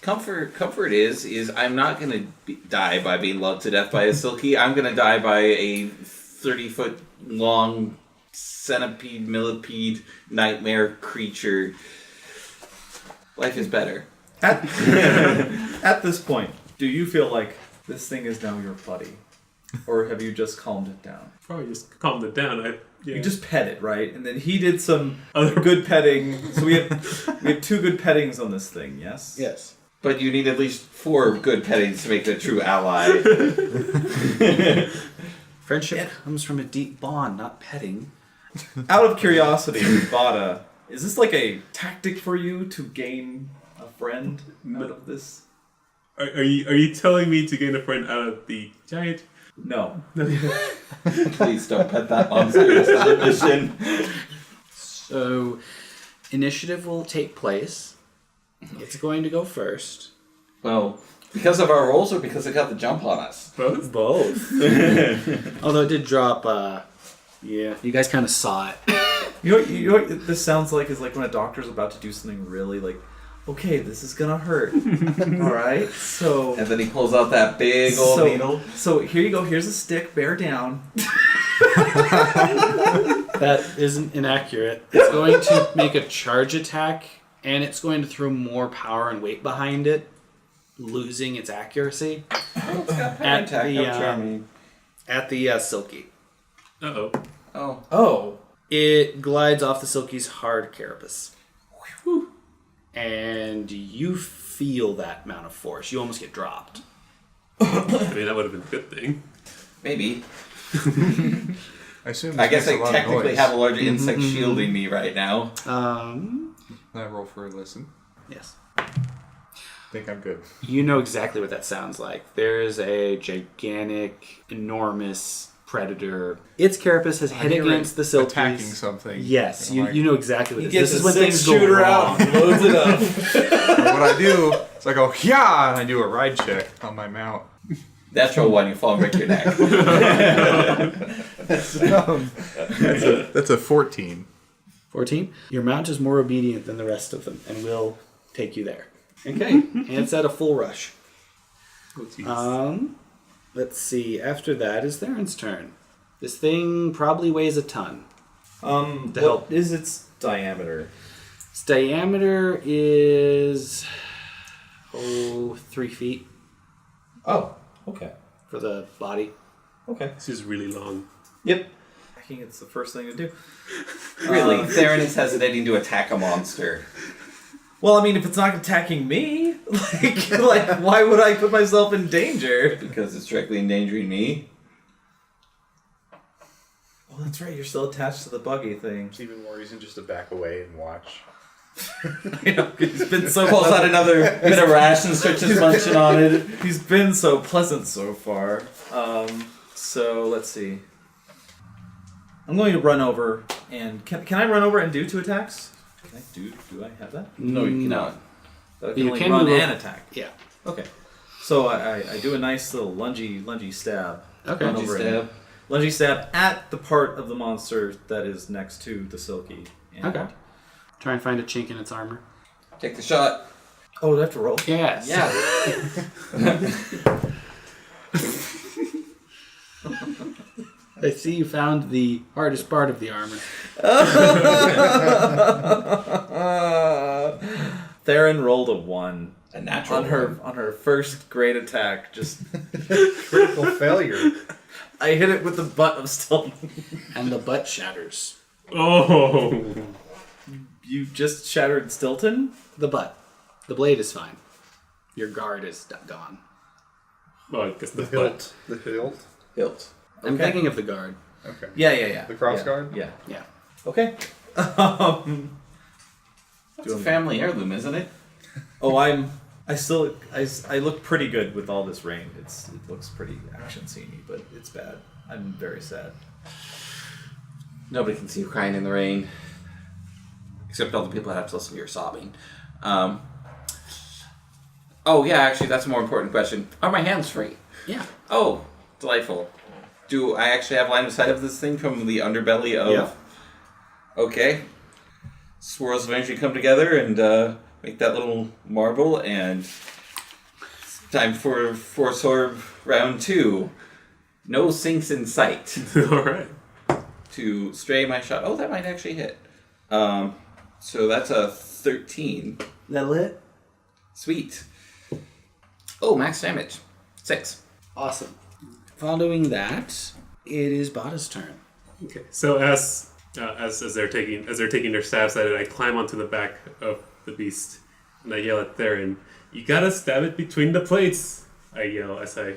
comfort is I'm not going to die by being loved to death by a silkie. I'm going to die by a 30-foot long centipede, millipede, nightmare creature. Life is better. At this point, do you feel like this thing is now your buddy? Or have you just calmed it down? Probably just calmed it down. You just pet it, right? And then he did some other good petting. So we have 2 good pettings on this thing, yes? Yes. But you need at least 4 good pettings to make it a true ally. Friendship comes from a deep bond, not petting. Out of curiosity, Bata, is this like a tactic for you to gain a friend out of this? Are you telling me to gain a friend out of the giant? No. Please don't pet that monster in television. So, initiative will take place. It's going to go first. Well, because of our rolls or because it got the jump on us? Both? Both. Although it did drop, yeah, you guys kind of saw it. You know what this sounds like is like when a doctor's about to do something really like, okay, this is gonna hurt. Alright, so... And then he pulls out that big old needle. So here you go, here's a stick, bear down. That isn't inaccurate. It's going to make a charge attack, and it's going to throw more power and weight behind it, losing its accuracy. Oh, it's got power At attack. the, How charming. At the silkie. Uh-oh. Oh. It glides off the silkie's hard carapace. And you feel that amount of force. You almost get dropped. I mean, that would have been a good thing. Maybe. I assume. I guess this I makes a lot of technically noise. have a larger insect shielding me right now. I roll for a listen. Yes. I think I'm good. You know exactly what that sounds like. There is a gigantic, enormous predator. Its carapace has hit against the silkies. Attacking something. Yes, And I'm you know exactly what He it is. gets This is a when things go 6-shooter wrong. out, loads it up. And what I do is I go, yeah, and I do a ride check on my mount. Natural one, you fall and break your neck. That's a 14. 14. Your mount is more obedient than the rest of them and will take you there. Okay, and it's at a full rush. Oh, jeez. Let's see. After that is Therrin's turn. This thing probably weighs a ton. What is its diameter? Its diameter is 3 feet Oh, okay. for the body. Okay. This is really long. Yep. I think it's the first thing to do. Really, Therrin is hesitating to attack a monster. Well, I mean, if it's not attacking me, like why would I put myself in danger? Because it's directly endangering me. Well, that's right. You're still attached to the buggy thing. It's even more reason just to back away and watch. I know, he's been so Pulls out pleasant. another bit of rations, starts just munching on it. He's been so pleasant so far. So let's see. I'm going to run over and can I run over and do 2 attacks? Can I do I have that? No, you cannot. But I can You only can run do a- and attack. Yeah. Okay. So I do a nice little lungy stab. Okay. Run Lungy over stab. and- Lungy stab at the part of the monster that is next to the silkie. And Okay. Try and find a chink in its armor. Take the shot. Oh, do I have to roll? Yes. Yeah. I see you found the hardest part of the armor. Therrin rolled a 1 A natural on her first great attack. Just Critical failure. I hit it with the butt of Stilton. And the butt shatters. Oh. You just shattered Stilton? The butt. The blade is fine. Your guard is gone. Well, I guess the The hilt. The hilt. hilt. I'm Okay. thinking of the guard. Okay. Yeah. The cross Yeah, guard? Yeah. Yeah. Okay. That's a family heirloom, isn't it? Oh, I look pretty good with all this rain. It looks pretty action sceney, but it's bad. I'm very sad. Nobody can see you crying in the rain. Except all the people that have to listen to your sobbing. Oh, yeah, actually, that's a more important question. Are my hands free? Yeah. Oh, delightful. Do I actually have line of sight of this thing from the underbelly of... Yeah. Okay. Swirls of energy come together and make that little marble, and it's time for Force Orb round 2. No sinks in sight Alright. to stray my shot. Oh, that might actually hit. So that's a 13. That'll hit. Sweet. Oh, max damage. 6. Awesome. Following that, it is Bata's turn. Okay. So as they're taking their stabs at it, I climb onto the back of the beast and I yell at Therrin, "You gotta stab it between the plates!" I yell as I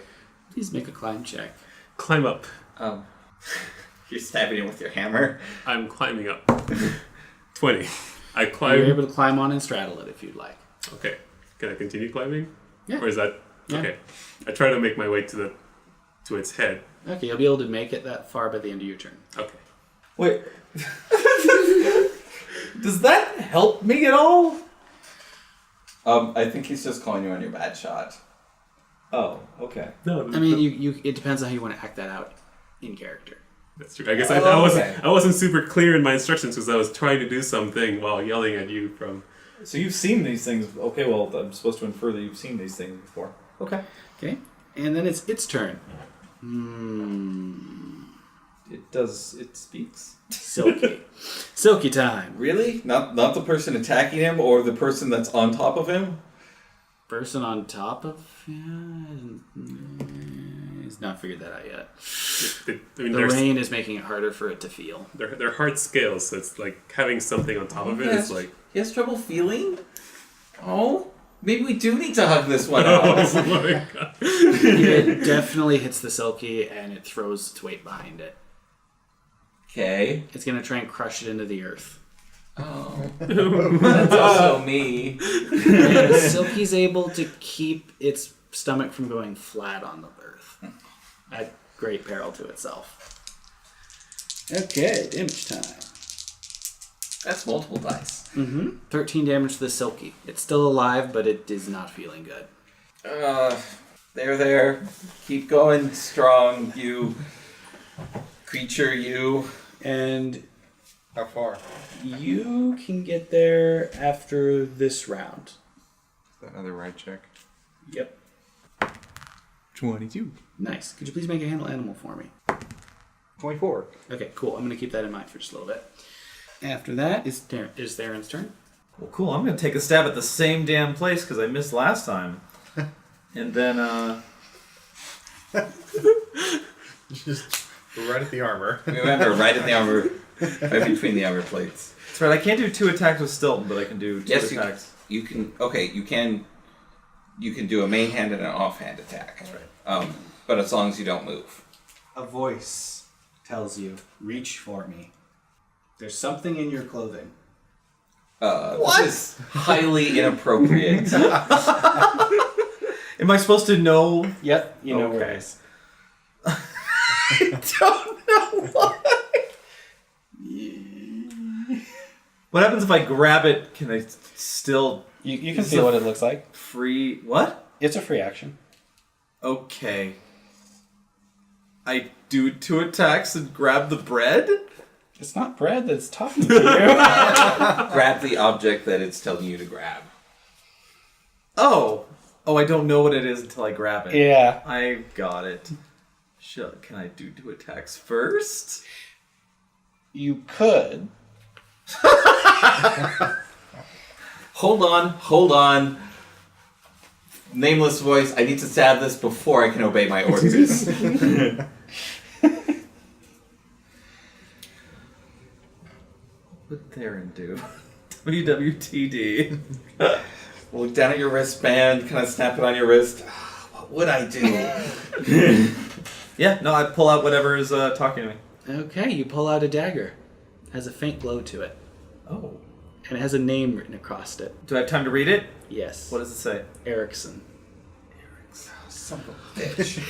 Please make a climb check. climb up. You're stabbing it with your hammer. I'm climbing up. 20. I climb. You're able to climb on and straddle it if you'd like. Okay. Can I continue climbing? Yeah. Or is that Yeah. okay? I try to make my way to its head. Okay, you'll be able to make it that far by the end of your turn. Okay. Wait. Does that help me at all? I think he's just calling you on your bad shot. Oh, okay. No. I mean, you it depends on how you want to act that out in character. That's true. I guess Oh, I okay. wasn't super clear in my instructions because I was trying to do something while yelling at you from. So you've seen these things. Okay, well, I'm supposed to infer that you've seen these things before. Okay. Okay, and then it's its turn. It speaks. Silky. Silky time. Really? Not the person attacking him or the person that's on top of him? Person on top of he's not figured that out yet. I mean, The rain is making it harder for it to feel. they're hard scales, so it's like having something on top of it is like. He has trouble feeling? Oh? Maybe we do need to hug this one Oh off. my god. It definitely hits the Silky and it throws its weight behind it. Okay. It's gonna try and crush it into the earth. Oh. That's also me. And Silky's able to keep its stomach from going flat on the earth. At great peril to itself. Okay, damage time. That's multiple dice. 13 damage to the Silky. It's still alive, but it is not feeling good. There. Keep going strong, you creature, you. And How far? you can get there after this round. Another ride check. Yep. 22. Nice. Could you please make a handle animal for me? 24. Okay, cool. I'm going to keep that in mind for just a little bit. After that is Therrin's turn. Well, cool. I'm gonna take a stab at the same damn place because I missed last time, and then Just right at the armor. Remember, right at the armor, right between the armor plates. that's right. I can't do 2 attacks with Stilton, but I can do 2 Yes, you attacks. You can do a main hand and an offhand attack. That's right. But as long as you don't move. A voice tells you, reach for me. There's something in your clothing. What? This is highly inappropriate. Am I supposed to know? Yep, you know Okay. where it is. I don't know why. What happens if I grab it? Can I still... You can feel what it looks like. Free... What? It's a free action. Okay. I do 2 attacks and grab the bread? It's not bread that's talking to you. Grab the object that it's telling you to grab. Oh, I don't know what it is until I grab it. Yeah. I got it. Can I do 2 attacks first? You could. Hold on. Nameless voice, I need to stab this before I can obey my orders. What would Therrin do? WWTD. Look down at your wristband, kind of snap it on your wrist. What would I do? Yeah, no, I'd pull out whatever is talking to me. Okay, you pull out a dagger. It has a faint glow to it. Oh. And it has a name written across it. Do I have time to read it? Yes. What does it say? Erickson. Son of a bitch.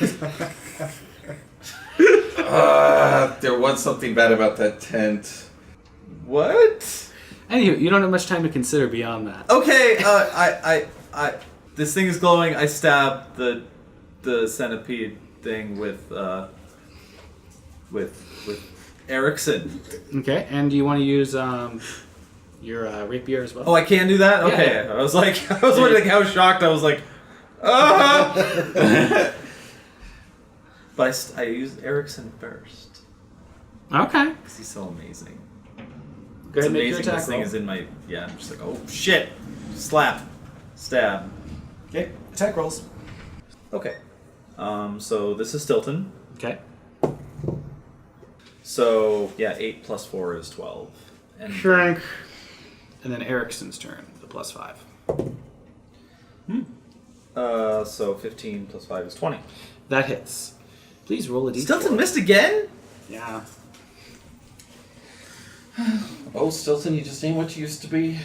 There was something bad about that tent. What? Anywho, you don't have much time to consider beyond that. Okay, I this thing is glowing. I stab the centipede thing with Erickson. Okay, and do you want to use your rapier as well? Oh, I can do that? Okay. Yeah. I was wondering how shocked I was like, ah! But I used Erickson first. Okay. Because he's so amazing. Go ahead and It's make your amazing attack this thing roll. is in my... Yeah, I'm just like, oh, shit. Slap. Stab. Okay, attack rolls. Okay. So this is Stilton. Okay. So, yeah, 8 plus 4 is 12. And Shrink. And then Erickson's turn, the +5. so 15 plus 5 is 20. That hits. Please roll a d4. Stilton missed again? Yeah. Oh, Stilton, you just ain't what you used to be.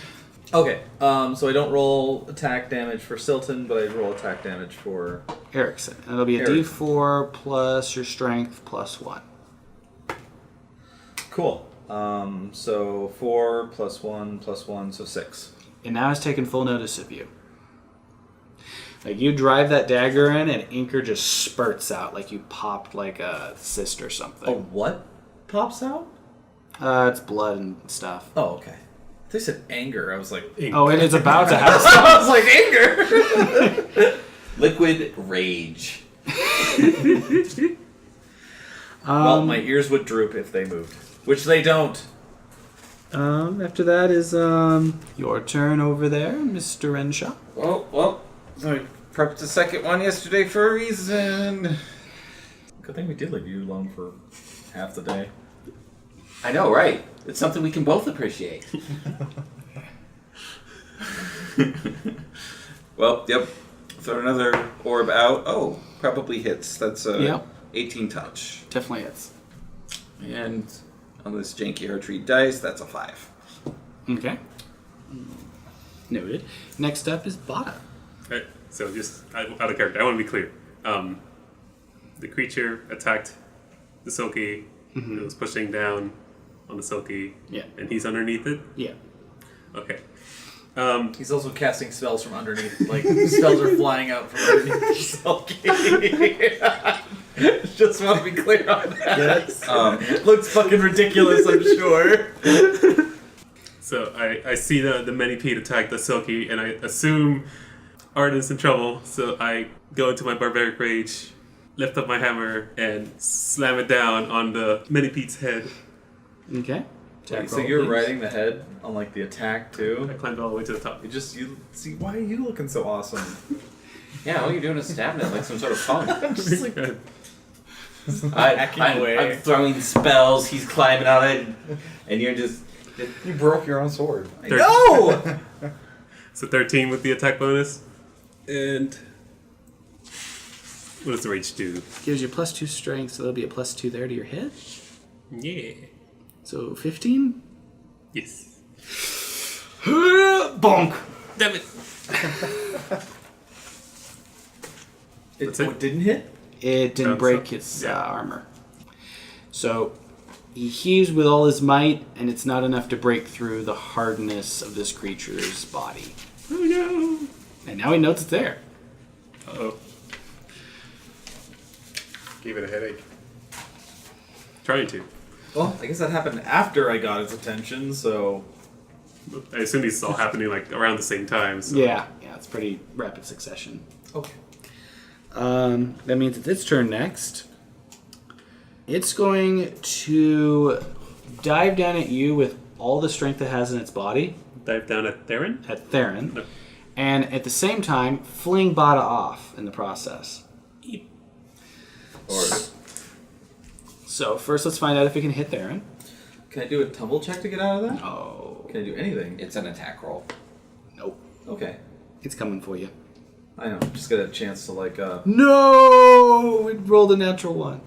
Okay, so I don't roll attack damage for Stilton, but I roll attack damage for... Erickson. And it'll be a Erickson. d4 plus your strength plus 1. Cool. So 4 plus 1, so 6. It now has taken full notice of you. Like, you drive that dagger in, and Inker just spurts out like you popped like a cyst or something. Oh, what pops out? It's blood and stuff. Oh, okay. They said anger. I was like... Oh, it is about to have I was like, anger! Liquid rage. Well, my ears would droop if they moved. Which they don't. After that is your turn over there, Mr. Renshaw. Well, I prepped the second one yesterday for a reason. Good thing we did leave you alone for half the day. I know, right? It's something we can both appreciate. Well, yep. Throw another orb out. Oh, probably hits. That's a Yep. 18 touch. Definitely hits. And on this janky archery dice, that's a 5. Okay. Noted. Next up is Bata. Alright, so just out of character, I want to be clear. The creature attacked the silkie. It was pushing down on the silkie. Yeah. And he's underneath it? Yeah. Okay. He's also casting spells from underneath. Like, spells are flying out from underneath the sulky. Just want to be clear on that. Looks fucking ridiculous, I'm sure. So I see the Manipede attack the silkie, and I assume Arden's in trouble, so I go into my barbaric rage, lift up my hammer, and slam it down on the Manipede's head. Okay. Wait, so you're riding the head on, like, the attack, I too? climbed all the way to the top. You see, why are you looking so awesome? Yeah, all you're doing is stabbing it like some sort of punk. Just like, I'm, away. I'm throwing spells, he's climbing on it, and you're just... You broke your own sword. no! So 13 with the attack bonus. And what does the rage do? Gives you +2 strength, so there'll be a +2 there to your hit. Yeah. So 15. Yes. Bonk. Damn it. That's it? What didn't hit? It didn't Bounce break up. his Yeah. armor. So he heaves with all his might, and it's not enough to break through the hardness of this creature's body. Oh no. And now he knows it's there. Uh-oh. Gave it a headache. Trying to. Well, I guess that happened after I got its attention, so... I assume these all happening like around the same time. So. Yeah, it's pretty rapid succession. Okay. That means it's its turn next. It's going to dive down at you with all the strength it has in its body, Dive down at Therrin. at Therrin, No. and at the same time fling Bata off in the process. Or So first let's find out if it can hit Therrin. Can I do a tumble check to get out of that? Oh, Can I do anything? it's an attack roll. nope. Okay. It's coming for you. I know. Just get a chance to, like, No! It rolled a natural 1.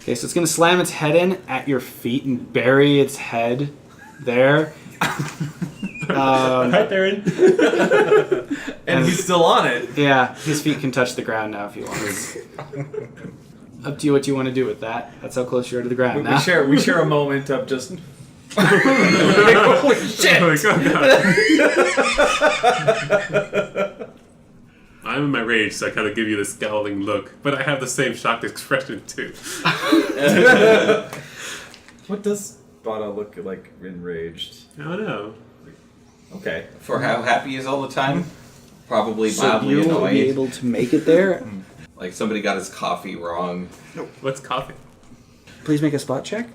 Okay, so it's going to slam its head in at your feet and bury its head there. Hi, Therrin. and he's still on it. Yeah, his feet can touch the ground now if you want. Up to you what you want to do with that. That's how close you are to the ground now. We share a moment of just... Holy shit! Oh, God. I'm in my rage, so I kind of give you this scowling look, but I have the same shocked expression too. What does Bata look like enraged? I don't know. Okay. For how happy he is all the time? Probably So mildly you will be annoyed. able to make it there. Like somebody got his coffee wrong. What's coffee? Please make a spot check.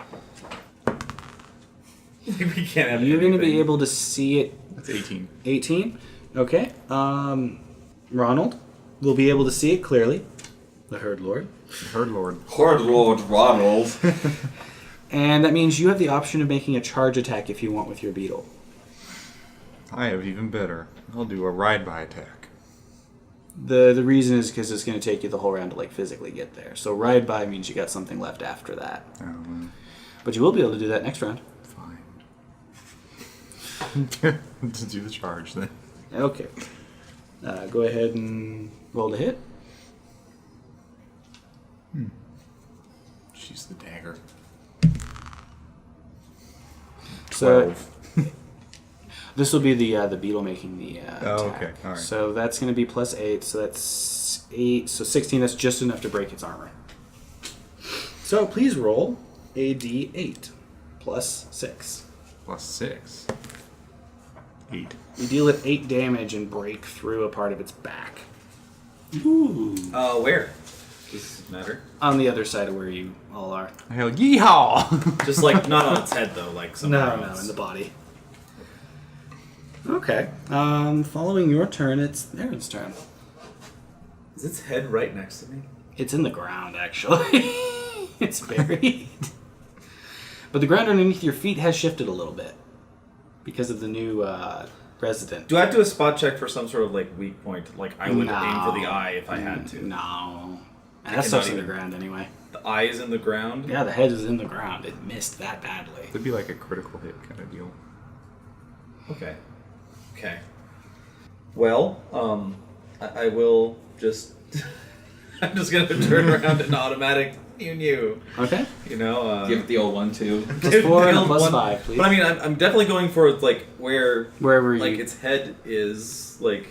We can't have You're going to be anything. able to see it. That's 18. 18. Okay. Ronald will be able to see it clearly. The Herd Lord. Herd Lord. Poor Lord Ronald. And that means you have the option of making a charge attack if you want with your beetle. I have even better. I'll do a ride-by attack. The reason is because it's going to take you the whole round to like physically get there. So ride by means you got something left after that. But you will be able to do that next round. Fine. To do the charge then. Okay. Go ahead and roll to hit. She's the dagger. So this will be the beetle making the attack. okay. All right. So that's going to be +8. So that's 8. So 16. That's just enough to break its armor. So please roll a d8 +6. +6. 8. You deal it 8 damage and break through a part of its back. Ooh. Where? Does it matter? On the other side of where you all are. Hell, yeehaw! Just like not on its head though, like somewhere No, else. in the body. Okay. Following your turn, it's Aaron's turn. Is its head right next to me? It's in the ground, actually. It's buried. But the ground underneath your feet has shifted a little bit because of the new resident. Do I have to do a spot check for some sort of like weak point? Like I would aim for the eye if I had to. No. And I that stuff's in cannot the even- ground anyway. The eye is in the ground? Yeah, the head is in the ground. It missed that badly. It'd be like a critical hit kind of deal. Okay. Okay. Well, I will just... I'm just going to turn around and automatic new. Okay. You know? Give it the old one too. +4 and a One- +5, please. But I mean, I'm definitely going for like Wherever like you... its head is like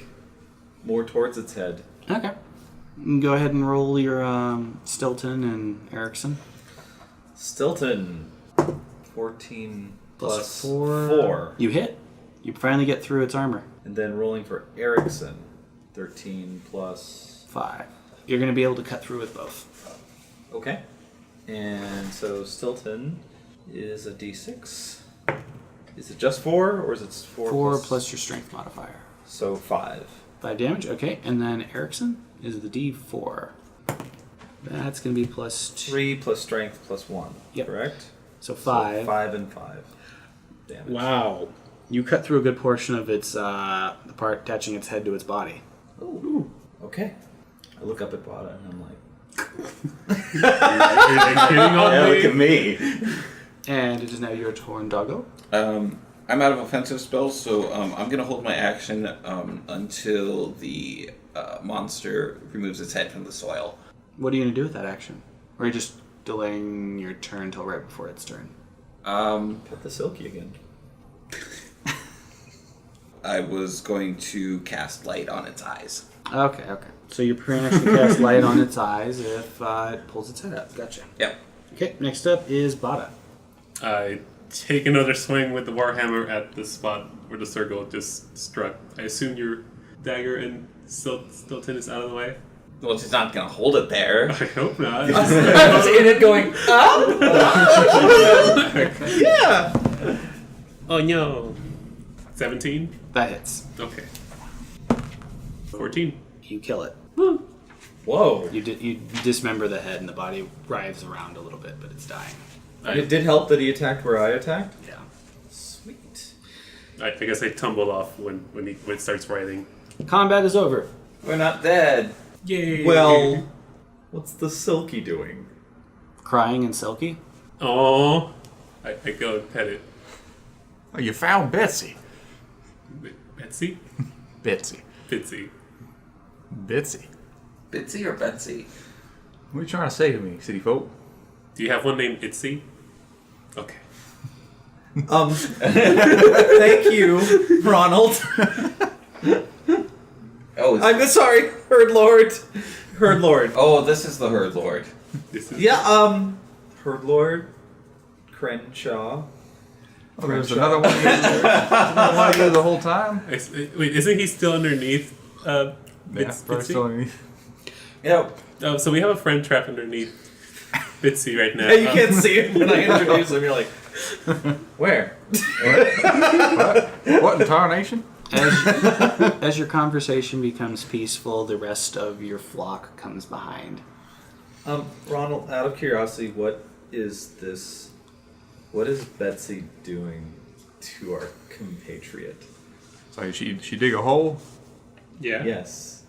more towards its head. Okay. Go ahead and roll your Stilton and Erickson. Stilton, 14 plus 4. 4. You hit. You finally get through its armor. And then rolling for Erickson, 13 plus... 5. You're going to be able to cut through with both. Okay. And so Stilton is a d6. Is it just 4 or is it 4 4 plus your strength modifier. So 5. 5 damage, okay. And then Erickson is the D4. That's going to be +2. 3 plus strength plus 1. Yep. Correct? So So 5. 5 and 5 damage. Wow. You cut through a good portion of its the part attaching its head to its body. Ooh. Okay. I look up at Bata and I'm like, Are you kidding on Yeah, me? look at me. And it is now your turn, doggo. I'm out of offensive spells, so I'm going to hold my action until the monster removes its head from the soil. What are you going to do with that action? Or are you just delaying your turn until right before its turn? put the silkie again. I was going to cast light on its eyes. Okay. So your plan is to cast light on its eyes if it pulls its head up. Gotcha. Yep. Okay, next up is Bata. I take another swing with the warhammer at the spot where the circle just struck. I assume your dagger and Stilton is out of the way? Well, she's not going to hold it there. I hope not. I was in it going, yeah. Oh no. 17? That hits. Okay. 14. You kill it. Whoa. You dismember the head and the body writhes around a little bit, but it's dying. It did help that he attacked where I attacked? Yeah. Sweet. I guess I tumbled off when it starts writhing. Combat is over. We're not dead. Yay! Well, what's the silkie doing? Crying and silky. Oh, I go and pet it. Oh, you found Betsy. Betsy? Betsy. Bitsy. Betsy. Bitsy or Betsy? What are you trying to say to me, city folk? Do you have one named Itsy? Okay. Thank you, Ronald. Oh, I'm sorry, Herd Lord. Herd Lord. oh, this is the Herd Lord. This is Yeah, Herd Lord, Crenshaw. Oh, there's another one. Another one of you the whole time. Wait, isn't he still underneath? Probably still underneath. Yep. So we have a friend trapped underneath Bitsy right now. Yeah, you can't see him when I introduce him. You're like, where? What in tarnation? As your conversation becomes peaceful, the rest of your flock comes behind. Ronald, out of curiosity, what is this? What is Betsy doing to our compatriot? So she dig a hole. Yeah. Yes.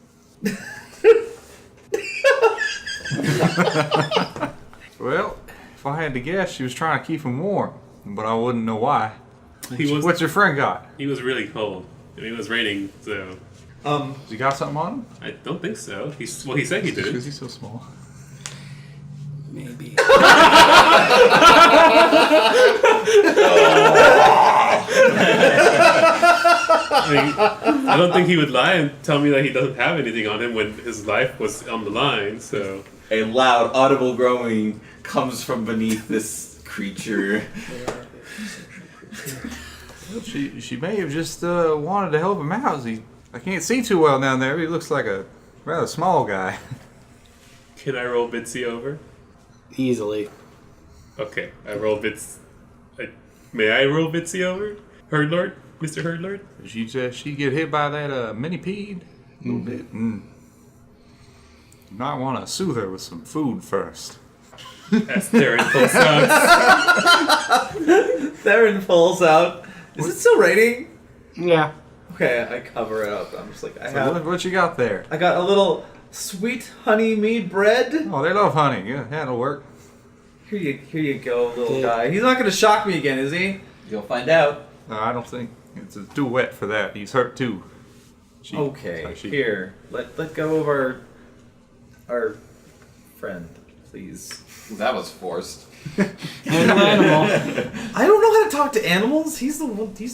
Well, if I had to guess, she was trying to keep him warm, but I wouldn't know why. What's What's your friend got? He was really cold. I mean, it was raining, so Has he got something on him? I don't think so. He said he did. Because he's so small. Maybe. I don't think he would lie and tell me that he doesn't have anything on him when his life was on the line. So A loud, audible groaning comes from beneath this creature. She may have just wanted to help him out. I can't see too well down there. He looks like a rather small guy. can I roll Bitsy over? Easily. Okay, I roll Bits. May I roll Bitsy over? Herd Lord, Mr. Herd Lord. She get hit by that Manipede a little bit. You might want to soothe her with some food first. As Therrin pulls out. Therrin pulls out. Is it still raining? Yeah. Okay, I cover it up. I'm just like, What you got there? I got a little sweet honeymead bread. Oh, they love honey. Yeah, that'll work. Here you go, little guy. He's not gonna shock me again, is he? You'll find out. No, I don't think it's too wet for that. He's hurt too. Okay, here. Let go of our friend, please. That was forced. Animal. I don't know how to talk to animals. He's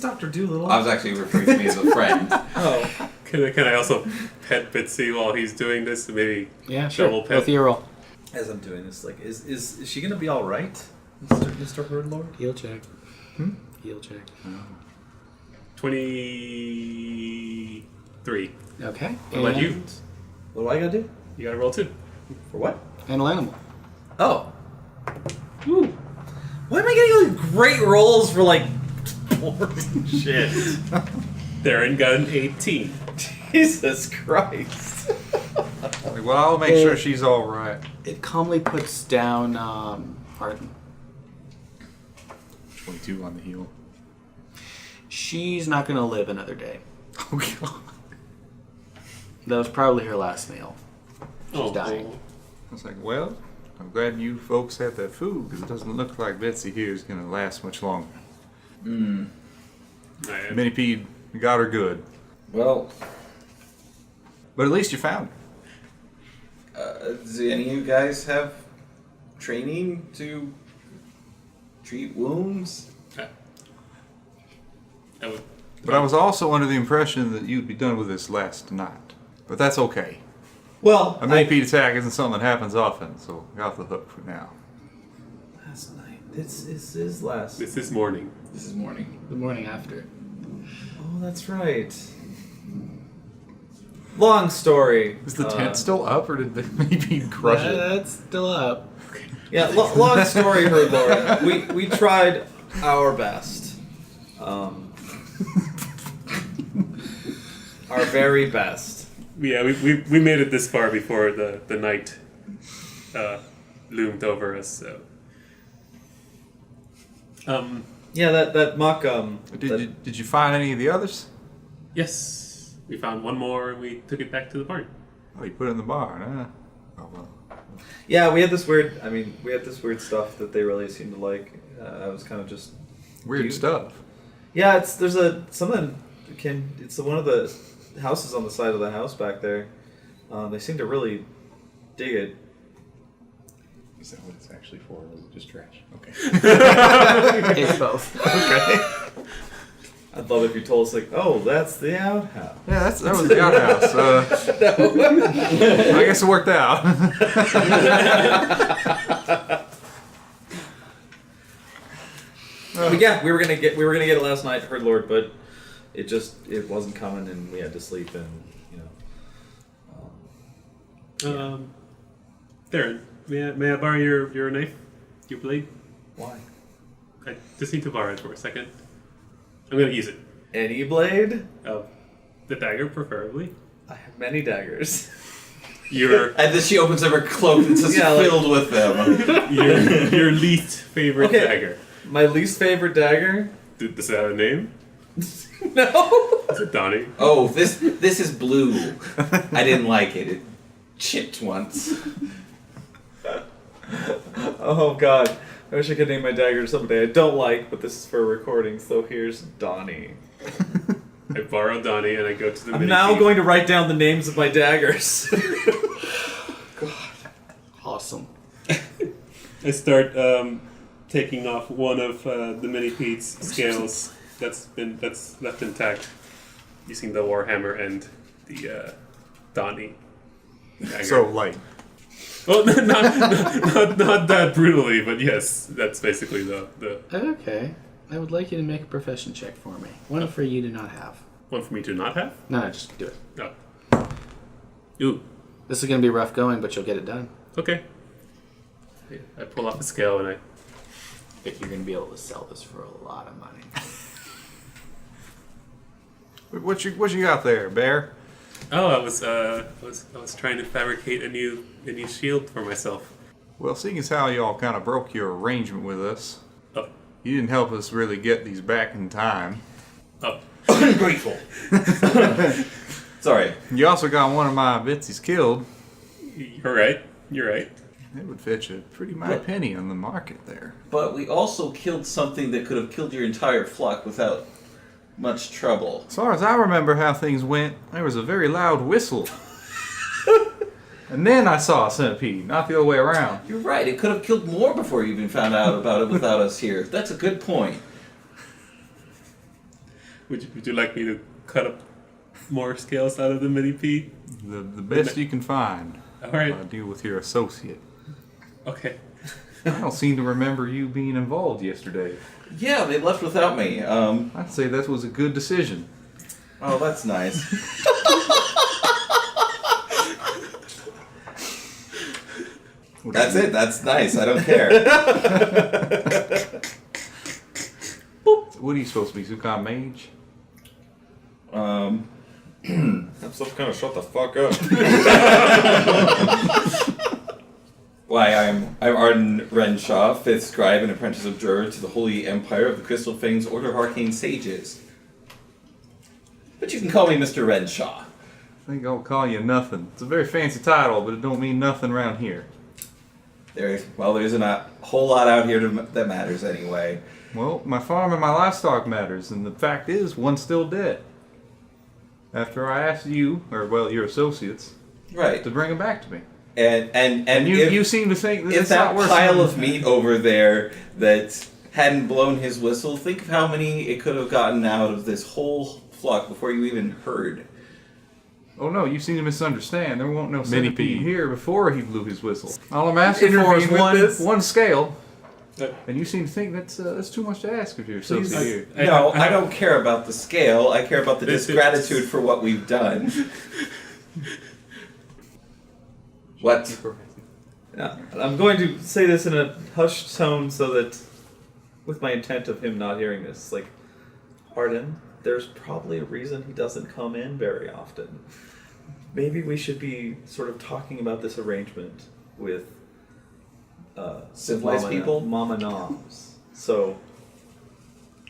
Dr. Doolittle. I was actually referring to me as a friend. Oh. Can I also pet Bitsy while he's doing this? Maybe Yeah, sure. double pet. Both of you roll. As I'm doing this, like, is she gonna be all right, Mr. Herd Lord? Heal check. Heal check. 23. Okay. What about you? What do I gotta do? You gotta roll 2. For what? Handle animal. Oh. Ooh. Why am I getting like great rolls for like boring shit? Therrin got an 18. Jesus Christ. Well, I'll make sure she's all right. It calmly puts down Arden. 22 on the heel. She's not going to live another day. Oh, God. That was probably her last meal. She's dying. I was like, well, I'm glad you folks had that food, because it doesn't look like Betsy here is going to last much longer. Manipede got her good. Well, But at least you found her. do any of you guys have training to treat wounds? But I was also under the impression that you'd be done with this last night. But that's okay. Well, A Manipede Attack isn't something that happens often, so you're off the hook for now. last night. This is his last. This is morning. This is morning. The morning after. Oh, that's right. Long story. Is the tent still up, or did the Manipede crush it? That's still up. Yeah, long story, her lord. We tried our best. Our very best. Yeah, we made it this far before the night loomed over us. So, Yeah, that muck. Did you find any of the others? yes, we found one more and we took it back to the barn. Oh, you put it in the barn, huh? Oh, well. Yeah, we had this weird. I mean, we had this weird stuff that they really seemed to like. I was kind of just Weird stuff. Yeah, it's one of the houses on the side of the house back there. They seem to really dig it. Is that what it's actually for, or is it just trash? Okay. It's both. Okay. I'd love if you told us like, oh, that's the outhouse. Yeah, that was the outhouse. I guess it worked out. But yeah, we were gonna get it last night, Herd Lord, but it wasn't coming, and we had to sleep, and Therrin, may I borrow your knife, your blade? why? I just need to borrow it for a second. I'm gonna use it. Any blade? The dagger, preferably. I have many daggers. Your And then she opens up her cloak and it's just Yeah, like- filled with them. your least favorite Okay. dagger. My least favorite dagger? Does it have a name? No. Is it Donnie? Oh, this is blue. I didn't like it. It chipped once. Oh God. I wish I could name my dagger someday. I don't like, but this is for a recording, so here's Donnie. I borrow Donnie and I go to the I'm mini now thief. going to write down the names of my daggers. Awesome. I start taking off one of the Minipede's scales that's left intact, using the warhammer and the Donnie dagger. So, like, well, not that brutally, but yes, that's basically the Okay. I would like you to make a profession check for me. One for you to not have. one for me to not have. No, just do it. Oh. Ooh. This is going to be rough going, but you'll get it done. Okay. I pull off the scale and I. If you're going to be able to sell this for a lot of money. what you got there, Bear? Oh, I was trying to fabricate a new shield for myself. Well, seeing as how y'all kind of broke your arrangement with us, Oh. you didn't help us really get these back in time. Oh. Ungrateful. Sorry. You also got one of my Bitsies killed. You're right. You're right. It would fetch a pretty mighty penny on the market there. But we also killed something that could have killed your entire flock without much trouble. As far as I remember how things went, there was a very loud whistle. And then I saw a centipede, not the other way around. You're right. It could have killed more before you even found out about it without us here. That's a good point. Would you like me to cut up more scales out of the Minipede? The best you can find. All right. Deal with your associate. Okay. I don't seem to remember you being involved yesterday. Yeah, they left without me. I'd say that was a good decision. Oh, that's nice. That's it. That's nice. I don't care. What are you supposed to be, some kind of mage? Um, I'm some kind of shut the fuck up. Why, I'm Arden Renshaw, 5th scribe and apprentice observer to the Holy Empire of the Crystal Fangs Order of Arcane Sages. But you can call me Mr. Renshaw. I think I'll call you nothing. It's a very fancy title, but it don't mean nothing around here. There isn't a whole lot out here that matters anyway. Well, my farm and my livestock matters, and the fact is, one's still dead. After I asked you, or well, your associates, Right. to bring him back to me. And You seem to think that if it's that not worth pile something. of meat over there that hadn't blown his whistle, think of how many it could have gotten out of this whole flock before you even heard. Oh no, you seem to misunderstand. There won't no Manipede. centipede here before he blew his whistle. All I'm asking for is Intervene with this? one scale. And you seem to think that's too much to ask of your associate here. No, I don't care about the scale. I care about the disgratitude for what we've done. What? I'm going to say this in a hushed tone so that, with my intent of him not hearing this, like, Arden, there's probably a reason he doesn't come in very often. Maybe we should be sort of talking about this arrangement with Civilized people? Mama Noms. So,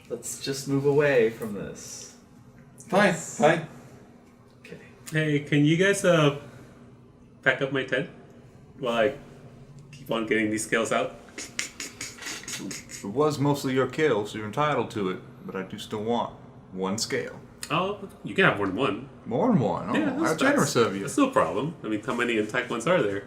let's just move away from this. Fine. Okay. Hey, can you guys pack up my tent while I keep on getting these scales out? It was mostly your kill, so you're entitled to it, but I do still want one scale. Oh, you can have more than one. More than one? Oh, Yeah, how generous of you. That's no problem. I mean, how many intact ones are there?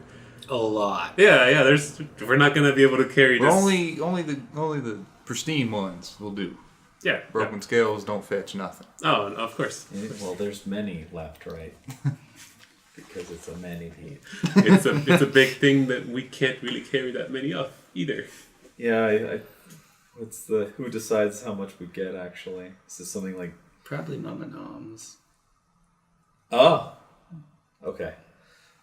A lot. Yeah. We're not gonna be able to carry But just. only the pristine ones will do. Yeah. Broken scales don't fetch nothing. Oh, of course. Well, there's many left, right? Because it's a manipede. It's a big thing that we can't really carry that many of either. Yeah, what's the who decides how much we get actually? Is this something like Probably Mama Noms. oh, okay.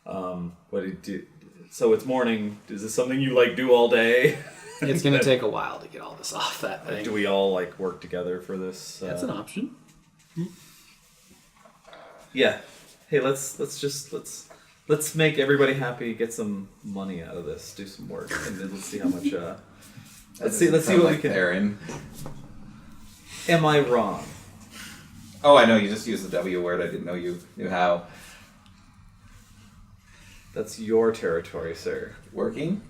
What do you do? So it's morning. Is this something you like do all day? It's gonna take a while to get all this off that thing. Do we all like work together for this? That's an option. Yeah. Hey, let's make everybody happy. Get some money out of this. Do some work, and then let's see how much. Let's see what we can. Therrin. Am I wrong? Oh, I know. You just used the W word. I didn't know you knew how. That's your territory, sir. Working?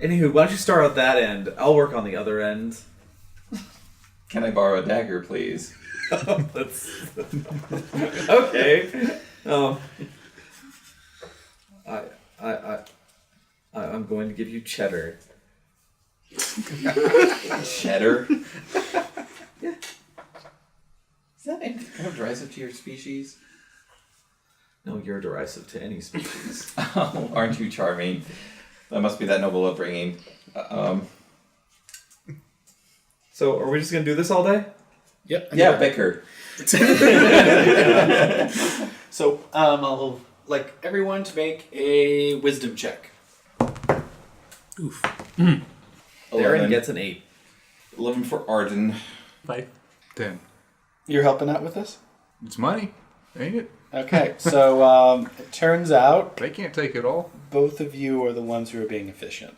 Anywho, why don't you start at that end? I'll work on the other end. Can I borrow a dagger, please? That's okay. I'm going to give you cheddar. Cheddar? Yeah. Is that anything kind of derisive to your species? No, you're derisive to any species. Oh, aren't you charming? That must be that noble upbringing. So, are we just gonna do this all day? Yep. Yeah, bicker. So, I'll like everyone to make a wisdom check. Oof. Darren 11. gets an 8. 11 for Arden. 5. 10. You're helping out with this? It's money, ain't it? Okay, so it turns out They can't take it all. both of you are the ones who are being efficient.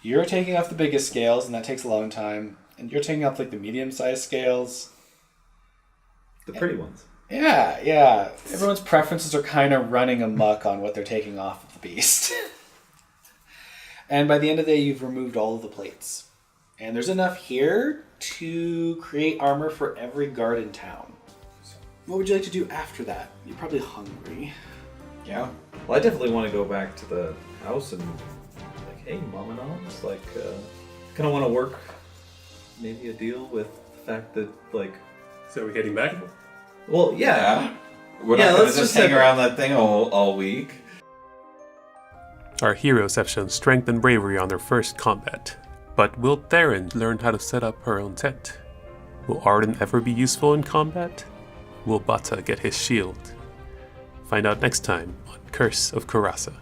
You're taking off the biggest scales, and that takes a long time. And you're taking off like the medium-sized scales. The pretty ones. Yeah. Everyone's preferences are kind of running amok on what they're taking off of the beast. And by the end of the day, you've removed all of the plates. And there's enough here to create armor for every guard in town. What would you like to do after that? You're probably hungry. Yeah. Well, I definitely want to go back to the house and like, hey, mom and noms, like, kind of want to work maybe a deal with the fact that, like, So are we heading back? well, yeah. We're Yeah, not going let's to just just hang have- around that thing all week. Our heroes have shown strength and bravery on their first combat. But will Therrin learn how to set up her own tent? Will Arden ever be useful in combat? Will Bata get his shield? Find out next time on Curse of Coeurasa.